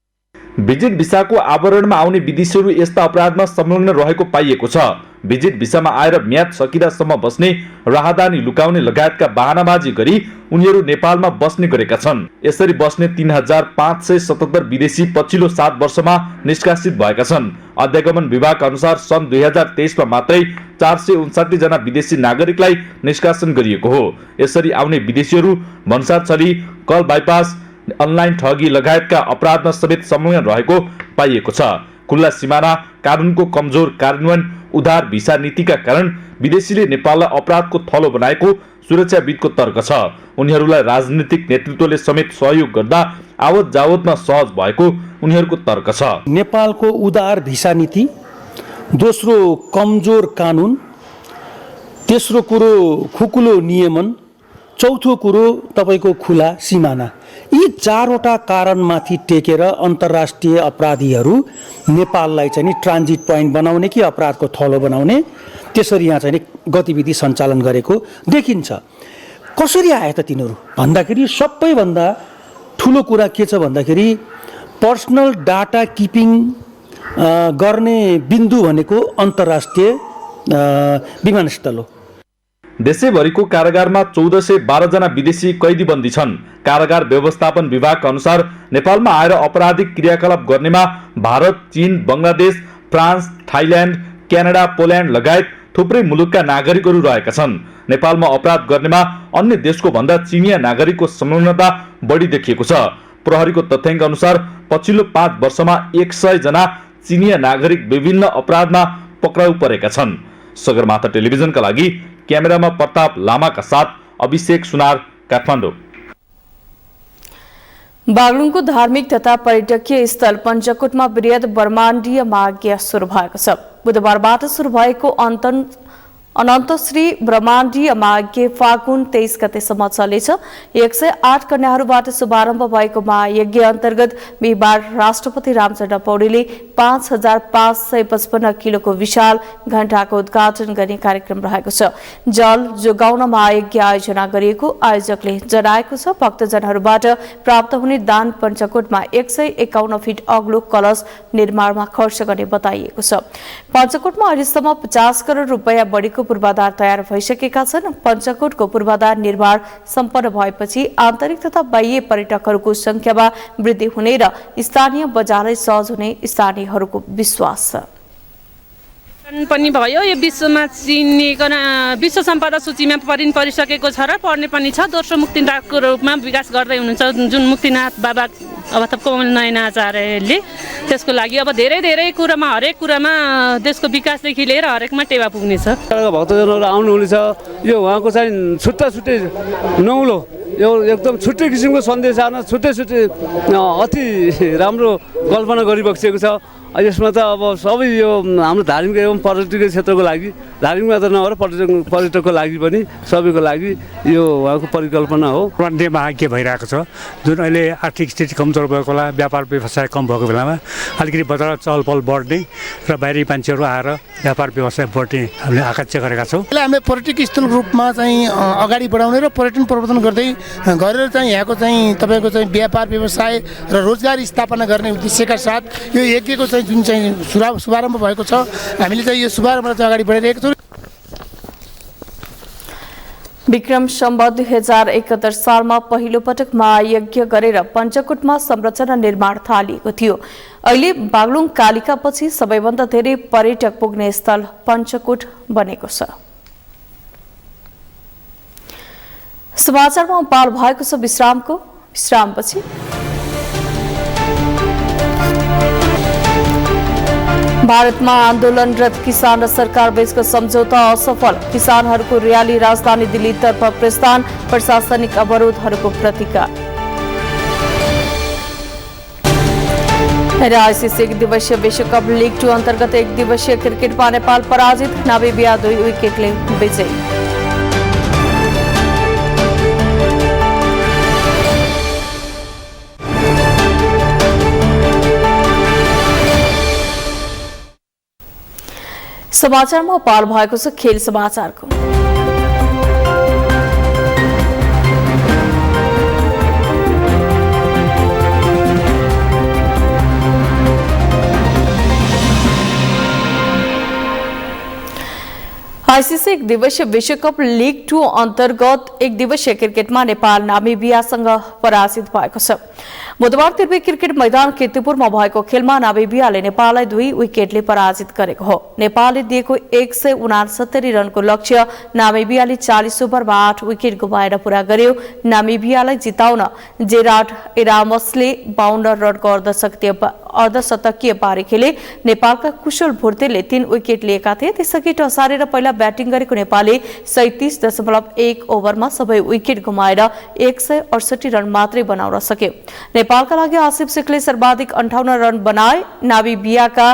Speaker 3: भिजिट भिसाको आवरणमा आउने विदेशीहरू यस्ता अपराधमा संलग्न रहेको पाइएको छ। भिजिट भिसामा आएर म्याद सकिदासम्म बस्ने, राहदानी लुकाउने लगायतका बहानाबाजी गरी उनीहरू नेपालमा बस्ने गरेका छन्। यसरी बस्ने 3577 विदेशी पछिल्लो 7 वर्षमा निष्कासित भएका छन्। अध्यागमन विभाग अनुसार सन् 2023 मा मात्रै 459 जना विदेशी नागरिकलाई निष्कासन गरिएको हो। यसरी आउने विदेशीहरू भन्सार छली, कल बाइपास, अनलाइन ठगी लगायतका अपराधमा समेत संलग्न रहेको पाइएको छ। खुल्ला सिमाना, कानुनको कमजोर कार्यान्वयन, उधार भिसा नीतिका कारण विदेशीले नेपाललाई अपराधको थलो बनाएको सुरक्षाविदको तर्क छ। उनीहरूलाई राजनीतिक नेतृत्वले समेत सहयोग गर्दा आवत जावतमा सहज भएको उनीहरूको तर्क छ।
Speaker 6: नेपालको उदार भिसा नीति, दोस्रो कमजोर कानुन, तेस्रो कुरो खुकुलो नियमन, चौथो कुरो तपाईको खुला सिमाना, यी 4वटा कारणमाथि टेकेर अन्तर्राष्ट्रिय अपराधीहरू नेपाललाई चाहिँ ट्रान्जिट पोइन्ट बनाउने कि अपराधको थलो बनाउने, त्यसरी यहाँ चाहिँ गतिविधि सञ्चालन गरेको देखिन्छ। कसरी आए त तिनीहरू भन्दाखेरि सबैभन्दा ठुलो कुरा के छ भन्दाखेरि पर्सनल डाटा किपिङ गर्ने बिन्दु भनेको अन्तर्राष्ट्रिय विमानस्थल हो।
Speaker 3: देशैभरिको कारागारमा 1412 जना विदेशी कैदीबन्दी छन्। कारागार व्यवस्थापन विभाग अनुसार नेपालमा आएर आपराधिक क्रियाकलाप गर्नेमा भारत, चीन, Bangladesh, France, Thailand, Canada, Poland लगायत थुप्रै मुलुकका नागरिकहरू रहेका छन्। नेपालमा अपराध गर्नेमा अन्य देशको भन्दा चिनिया नागरिकको संलग्नता बढी देखिएको छ। प्रहरीको तथ्याङ्क अनुसार पछिल्लो 5 वर्षमा 100 जना चिनिया नागरिक विभिन्न अपराधमा पक्राउ परेका छन्। सगरमाथा टेलिभिजनका लागि क्यामेरामा प्रताप लामाका साथ अभिषेक सुनार, काठमाडौँ।
Speaker 1: बागलुङको धार्मिक तथा पर्यटकीय स्थल पञ्चकोटमा वृहत ब्रह्माण्डीय माघ सुरु भएको छ। बुधबारबाट सुरु भएको अनन्त श्री ब्रह्माण्डीय माघ फागुन 23 गतेसम्म चलेछ। 108 कन्याहरूबाट शुभारम्भ भएको महायज्ञ अन्तर्गत बिहिबार राष्ट्रपति रामचन्द्र पौडेलले 5555 किलोको विशाल घण्टाको उद्घाटन गर्ने कार्यक्रम रहेको छ। जल जोगाउन महायज्ञ आयोजना गरिएको आयोजकले जनाएको छ। भक्तजनहरूबाट प्राप्त हुने दान पञ्चकोटमा 151 फिट अग्लो कलश निर्माणमा खर्च गर्ने बताइएको छ। पञ्चकोटमा अहिलेसम्म 50 करोड रुपैयाँ बढीको पूर्वाधार तयार भइसकेका छन्। पञ्चकोटको पूर्वाधार निर्माण सम्पन्न भएपछि आन्तरिक तथा बाह्य पर्यटकहरूको संख्यामा वृद्धि हुने र स्थानीय बजारै सहज हुने स्थानीयहरूको विश्वास छ।
Speaker 24: पनि भयो, यो विश्वमा चिनिकन विश्व सम्पदा सूचीमा परिसकेको छ र पर्ने पनि छ। दोस्रो मुक्तिनाथको रूपमा विकास गर्दै हुनुहुन्छ जुन मुक्तिनाथ बाबा अथवा कमल नयन आचार्यले, त्यसको लागि अब धेरै कुरामा हरेक कुरामा देशको विकासदेखि लिएर हरेकमा टेवा पुग्नेछ।
Speaker 25: भक्तजनहरू आउनुहुनेछ, यो उहाँको चाहिँ छुट्टै नौलो यो एकदम छुट्टै किसिमको सन्देश आउन छुट्टै अति राम्रो कल्पना गरिबक्सेको छ। यसमा त अब सबै यो हाम्रो धार्मिक एवं पर्यटकीय क्षेत्रको लागि धार्मिक मात्र नभएर पर्यटकको लागि पनि सबैको लागि यो उहाँको परिकल्पना हो।
Speaker 8: मध्येमा के भइरहेको छ जुन अहिले आर्थिक स्थिति कमजोर भएको बेला व्यापार व्यवसाय कम भएको बेलामा अलिकति बजार चहलपहल बढ्ने र बाहिरी मान्छेहरू आएर व्यापार व्यवसाय बढ्ने हामीले आकांक्षा गरेका छौँ।
Speaker 9: हामीले पर्यटकीय स्थलको रूपमा चाहिँ अगाडि बढाउने र पर्यटन प्रवर्धन गर्दै गरेर चाहिँ यहाँको चाहिँ तपाईँको चाहिँ व्यापार व्यवसाय र रोजगार स्थापना गर्ने उद्देश्यका साथ यो यज्ञको चाहिँ जुन चाहिँ शुभारम्भ भएको छ हामीले चाहिँ यो शुभारम्भ चाहिँ अगाडि बढाइरहेको छौँ।
Speaker 1: विक्रम सम्वत 2071 सालमा पहिलो पटक महायज्ञ गरेर पञ्चकुटमा संरचना निर्माण थालिएको थियो। अहिले बागलुङ कालिकापछि सबैभन्दा धेरै पर्यटक पुग्ने स्थल पञ्चकुट बनेको छ। समाचारमा पाल भएको छ विश्रामपछि भारतमा आन्दोलनरत किसान र सरकार बीचको सम्झौता असफल, किसानहरूको र्याली राजधानी दिल्लीतर्फ प्रस्थान, प्रशासनिक अवरोधहरूको प्रतिकार। र आइसिसी 1 दिवसीय विश्वकप लीग 2 अन्तर्गत 1 दिवसीय क्रिकेटमा नेपाल पराजित, नामिबिया 2 विकेटले विजयी। समाचारमा पाल भएको छ खेल समाचारको। आइसिसी 1 दिवसीय विश्वकप लीग 2 अन्तर्गत 1 दिवसीय क्रिकेटमा नेपाल नामिबियासँग पराजित भएको छ। बुधबार तिर्बे क्रिकेट मैदान कीर्तिपुरमा भएको खेलमा नामिबियाले नेपाललाई 2 विकेटले पराजित गरेको हो। नेपालले दिएको 169 रनको लक्ष्य नामिबियाले 40 ओभरमा 8 विकेट गुमाएर पूरा गर्यो। नामिबियालाई जिताउन जेराड एरामसले 52 रनको अर्धशतकीय पारी खेले। नेपालका कुशल भुर्तेले 3 विकेट लिएका थिए। त्यसअघि टसारेर पहिला ब्याटिङ गरेको नेपालले 37.1 ओभरमा सबै विकेट गुमाएर 168 रन मात्रै बनाउन सक्यो। नेपालका लागि आसिफ शेखले सर्वाधिक 58 रन बनाए। नामिबियाका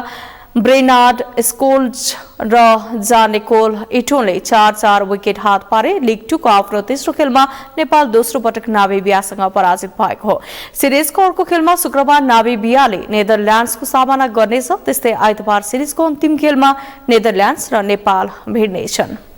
Speaker 1: ब्रेनार्ड स्कोल्ज र जानेकोल इटोनले 4-4 विकेट हात पारे। लीग 2 को आफ्नो तेस्रो खेलमा नेपाल दोस्रो पटक नामिबियासँग पराजित भएको हो। सिरिजको अर्को खेलमा शुक्रबार नामिबियाले नेदरल्यान्ड्सको सामना गर्नेछ। त्यस्तै आइतबार सिरिजको अन्तिम खेलमा नेदरल्यान्ड्स र नेपाल भिड्नेछन्।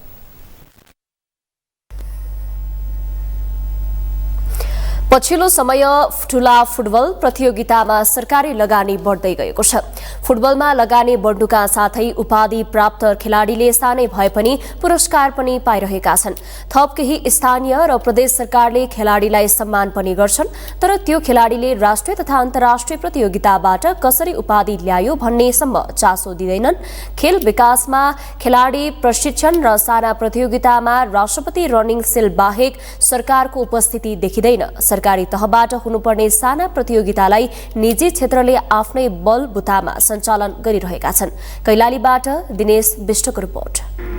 Speaker 18: पछिल्लो समय ठूला फुटबल प्रतियोगितामा सरकारी लगानी बढ्दै गएको छ। फुटबलमा लगानी बढ्नुका साथै उपाधि प्राप्त खेलाडीले सानै भए पनि पुरस्कार पनि पाइरहेका छन्। थप केही स्थानीय र प्रदेश सरकारले खेलाडीलाई सम्मान पनि गर्छन्, तर त्यो खेलाडीले राष्ट्रिय तथा अन्तर्राष्ट्रिय प्रतियोगिताबाट कसरी उपाधि ल्यायो भन्नेसम्म चासो दिँदैनन्। खेल विकासमा खेलाडी प्रशिक्षण र साना प्रतियोगितामा राष्ट्रपति रनिङ सेल बाहेक सरकारको उपस्थिति देखिँदैन। सरकारी तहबाट हुनुपर्ने साना प्रतियोगितालाई निजी क्षेत्रले आफ्नै बलबुतामा सञ्चालन गरिरहेका छन्। कैलालीबाट दिनेश विष्टको रिपोर्ट।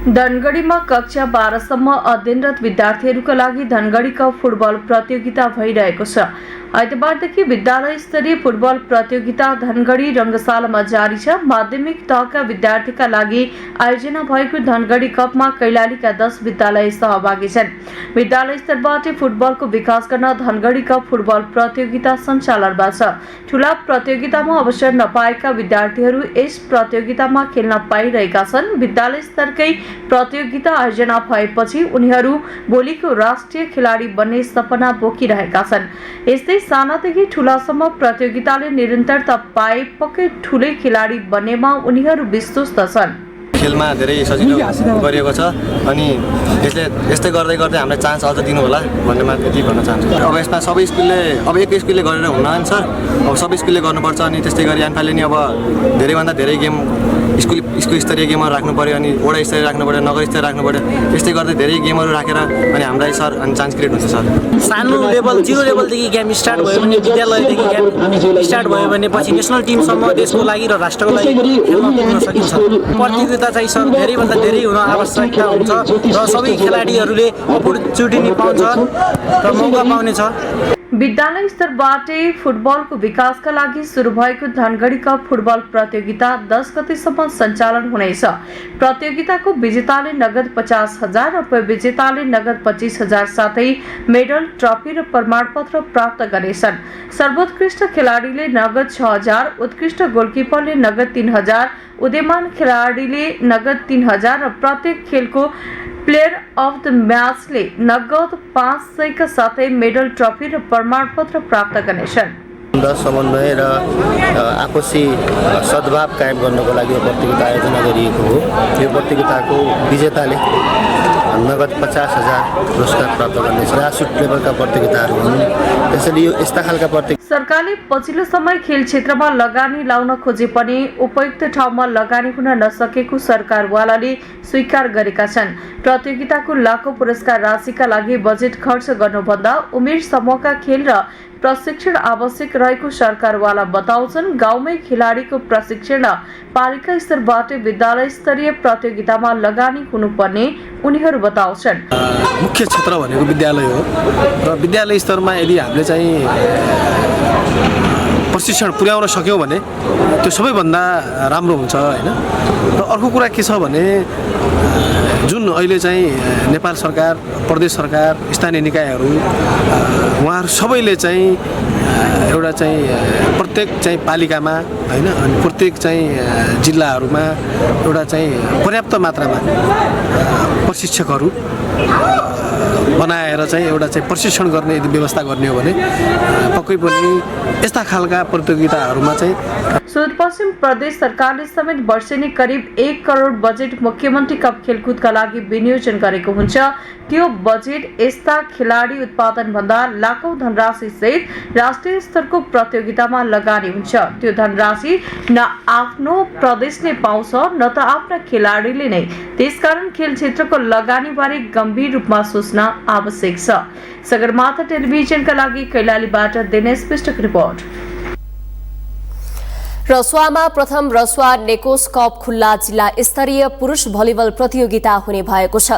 Speaker 1: धनगढीमा कक्षा 12 सम्म अध्ययनरत विद्यार्थीहरूका लागि धनगढी कप फुटबल प्रतियोगिता भइरहेको छ। आइतबारदेखि विद्यालय स्तरीय फुटबल प्रतियोगिता धनगढी रङ्गशालामा जारी छ। माध्यमिक तहका विद्यार्थीका लागि आयोजना भएको धनगढी कपमा कैलालीका 10 विद्यालय सहभागी छन्। विद्यालय स्तरबाट फुटबलको विकास गर्न धनगढी कप फुटबल प्रतियोगिता सञ्चालनमा छ। ठूला प्रतियोगितामा अवसर नपाएका विद्यार्थीहरू यस प्रतियोगितामा खेल्न पाइरहेका छन्। विद्यालय स्तरकै प्रतियोगिता आयोजना भएपछि उनीहरू भोलिको राष्ट्रिय खेलाडी बन्ने सपना बोकिरहेका छन्। यस्तै सानादेखि ठूलासम्म प्रतियोगिताले निरन्तरता पाए पक्कै ठूलै खेलाडी बन्नेमा उनीहरू विश्वस्त छन्।
Speaker 10: खेलमा धेरै सजिलो गरिएको छ अनि यस्तै गर्दै गर्दै हामीलाई चान्स अझ दिनु होला भन्ने मात्र यति भन्न चाहन्छु। अब यसमा सबै स्कुलले अब एक स्कुलले गरेर हुन्न सर, अब सबै स्कुलले गर्नुपर्छ अनि त्यस्तै गरी एनफाले नि अब धेरैभन्दा धेरै गेम स्कुल स्तरीय गेमहरू राख्नु पर्यो अनि वडा स्तरीय राख्नु पर्यो, नगर स्तरीय राख्नु पर्यो। त्यस्तै गर्दै धेरै गेमहरू राखेर अनि हामीलाई सर अनि चान्स क्रिएट हुन्छ सर।
Speaker 12: सानो लेभल 0 लेभलदेखि गेम स्टार्ट भयो भने विद्यालयदेखि गेम स्टार्ट भयो भने पछि नेसनल टिमसम्म देशको लागि र राष्ट्रको लागि खेल्न पुग्न सकिन्छ। प्रतियोगिता चाहिँ सर धेरैभन्दा धेरै हुन आवश्यकता हुन्छ र सबै खेलाडीहरूले अपर्च्युनिटी पाउँछ र मौका पाउनेछ।
Speaker 1: विद्यालय स्तरबाटै फुटबलको विकासका लागि सुरु भएको धनगढी कप फुटबल प्रतियोगिता 10 गतेसम्म सञ्चालन हुनेछ। प्रतियोगिताको विजेताले नगद 50,000 र उपविजेताले नगद 25,000 साथै मेडल, ट्रफी र प्रमाणपत्र प्राप्त गर्नेछन्। सर्वोत्कृष्ट खेलाडीले नगद 6,000, उत्कृष्ट गोलकिपरले नगद 3,000, उदीयमान खेलाडीले नगद 3,000 र प्रत्येक खेलको प्लेयर अफ द म्याचले नगद 500 का साथै मेडल, ट्रफी र प्रमाणपत्र प्राप्त गर्नेछन्।
Speaker 10: समन्वय र आपसी सद्भाव कायम गर्नको लागि यो प्रतियोगिता आयोजना गरिएको हो। यो प्रतियोगिताको विजेताले नगद 50,000 पुरस्कार प्राप्त गर्नेछ। ग्रासरुट लेभलका प्रतियोगिताहरू हुन्, त्यसैले यो यस्ता खालका
Speaker 1: सरकारले पछिल्लो समय खेल क्षेत्रमा लगानी लाउन खोजे पनि उपयुक्त ठाउँमा लगानी हुन नसकेको सरकारवालाले स्वीकार गरेका छन्। प्रतियोगिताको लाखौं पुरस्कार राशिका लागि बजेट खर्च गर्नुभन्दा उमेर समूहका खेल र प्रशिक्षण आवश्यक रहेको सरकारवाला बताउँछन्। गाउँमै खेलाडीको प्रशिक्षण र पालिका स्तरबाट विद्यालय स्तरीय प्रतियोगितामा लगानी हुनुपर्ने उनीहरू बताउँछन्।
Speaker 2: मुख्य क्षेत्र भनेको विद्यालय हो र विद्यालय स्तरमा यदि हामीले चाहिँ प्रशिक्षण पुर्याउन सक्यौँ भने त्यो सबैभन्दा राम्रो हुन्छ हैन। र अर्को कुरा के छ भने जुन अहिले चाहिँ नेपाल सरकार, प्रदेश सरकार, स्थानीय निकायहरू उहाँहरू सबैले चाहिँ एउटा चाहिँ प्रत्येक चाहिँ पालिकामा हैन अनि प्रत्येक चाहिँ जिल्लाहरूमा एउटा चाहिँ पर्याप्त मात्रामा प्रशिक्षकहरू बनाएर चाहिँ एउटा चाहिँ प्रशिक्षण गर्ने यदि व्यवस्था गर्ने हो भने पक्कै पनि यस्ता खालका प्रतियोगिताहरूमा चाहिँ
Speaker 1: सुदूरपश्चिम प्रदेश सरकारले समेत वर्षेनी करिब 1 करोड बजेट मुख्यमन्त्री कप खेलकुदका लागि विनियोजन गरेको हुन्छ। त्यो बजेट यस्ता खेलाडी उत्पादन भन्दा लाखौं धनराशि सहित राष्ट्रिय स्तरको प्रतियोगितामा लगानी हुन्छ। त्यो धनराशि न आफ्नो प्रदेशले पाउँछ न त आफ्ना खेलाडीले नै। त्यसकारण खेल क्षेत्रको लगानी बारे गम्भीर रूपमा सोच्न आवश्यक छ। सगरमाथा टेलिभिजनका लागि कैलालीबाट दिनेश विष्टको रिपोर्ट।
Speaker 18: रसुवामा प्रथम रसुवा नेकोस कप खुल्ला जिल्ला स्तरीय पुरुष भलिबल प्रतियोगिता हुने भएको छ।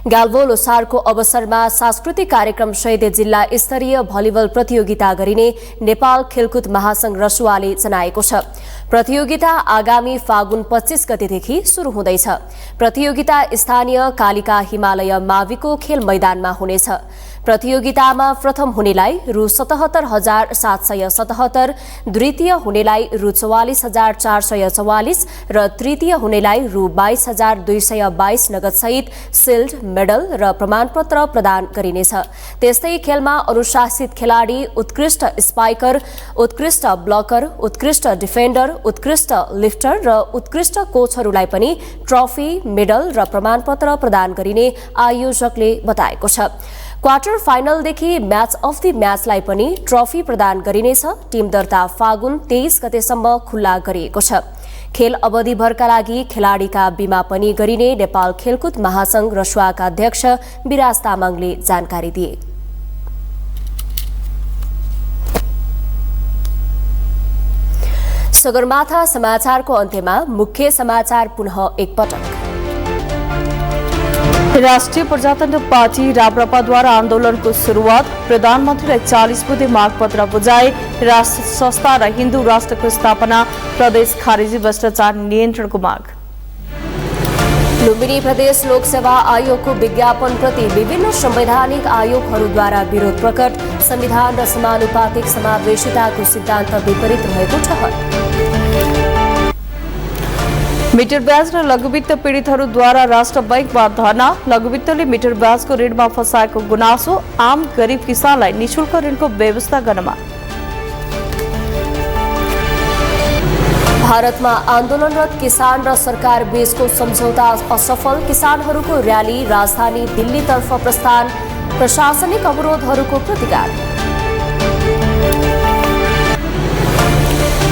Speaker 18: गाल्भो लोसारको अवसरमा सांस्कृतिक कार्यक्रम सहित जिल्ला स्तरीय भलिबल प्रतियोगिता गरिने नेपाल खेलकुद महासंघ रसुवाले जनाएको छ। प्रतियोगिता आगामी फागुन 25 गतेदेखि शुरू हुँदैछ। प्रतियोगिता स्थानीय कालिका हिमालय माविको खेल मैदानमा हुनेछ। प्रतियोगितामा प्रथम हुनेलाई रु 77,777, द्वितीय हुनेलाई रु 44,444 र तृतीय हुनेलाई रु 22,222 नगदसहित सिल्ड, मेडल र प्रमाणपत्र प्रदान गरिनेछ। त्यस्तै खेलमा अनुशासित खेलाडी, उत्कृष्ट स्पाइकर, उत्कृष्ट ब्लकर, उत्कृष्ट डिफेन्डर, उत्कृष्ट लिफ्टर र उत्कृष्ट कोचहरूलाई पनि ट्रफी, मेडल र प्रमाणपत्र प्रदान गरिने आयोजकले बताएको छ। क्वार्टर फाइनलदेखि म्याच अफ द म्याचलाई पनि ट्रफी प्रदान गरिनेछ। टिम दर्ता फागुन 23 गतेसम्म खुल्ला गरिएको छ। खेल अवधिभरका लागि खेलाडीका बीमा पनि गरिने नेपाल खेलकुद महासंघ रसुवाका अध्यक्ष विराज तामाङले जानकारी दिए। सगरमाथा समाचारको अन्त्यमा मुख्य समाचार पुनः एकपटक।
Speaker 1: राष्ट्रिय प्रजातन्त्र पार्टी राप्रपाद्वारा आन्दोलनको सुरुवात, प्रधानमन्त्रीलाई 40 बुँदे मागपत्र बुझाए, राष्ट्र संस्था र हिन्दू राष्ट्रको स्थापना, प्रदेश खारेजी भ्रष्टाचार नियन्त्रणको माग।
Speaker 18: लुम्बिनी प्रदेश लोकसेवा आयोगको विज्ञापन प्रति विभिन्न संवैधानिक आयोगहरूद्वारा विरोध प्रकट, संविधान र समानुपातिक समावेशिताको सिद्धान्त विपरीत रहेको ठहर। मिटर ब्याज र लघुवित्त पीडितहरूद्वारा राष्ट्र बैंकमा धरना, लघुवित्तले मिटर ब्याजको ऋणमा फसाएको गुनासो, आम गरिब किसानलाई निशुल्क ऋणको व्यवस्था गर्नमा। भारतमा आन्दोलनरत किसान र सरकार बीचको सम्झौता असफल, किसानहरूको र्याली राजधानी दिल्लीतर्फ प्रस्थान, प्रशासनिक अवरोधहरूको प्रतिकार।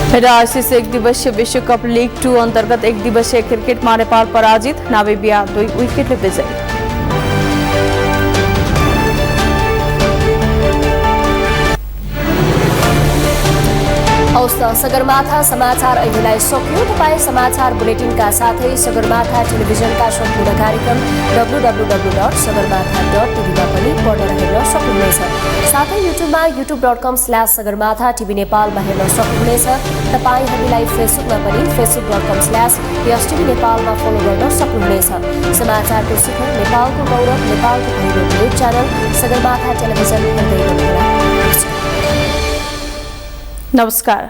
Speaker 18: र आइसिसी एक दिवसीय विश्वकप लीग 2 अन्तर्गत एक दिवसीय क्रिकेटमा नेपाल पराजित, नामिबिया 2 विकेटले विजयी। हौस् त सगरमाथा समाचार अहिलेलाई सक्यो। तपाईँ समाचार बुलेटिनका साथै सगरमाथा टेलिभिजनका सम्पूर्ण कार्यक्रम www.sagarmatha.tv-मा पनि पढ्न र हेर्न सक्नुहुनेछ। साथै युट्युबमा youtube.com/sagarmatha TV नेपालमा हेर्न सक्नुहुनेछ। तपाईँ हामीलाई फेसबुकमा पनि facebook.com/YesTV नेपालमा फलो गर्न सक्नुहुनेछ। समाचारको शिखर, नेपालको गौरव, नेपालको पहिलो न्युज च्यानल सगरमाथा टेलिभिजन हेर्दै गर्नुहोला।
Speaker 1: नमस्कार।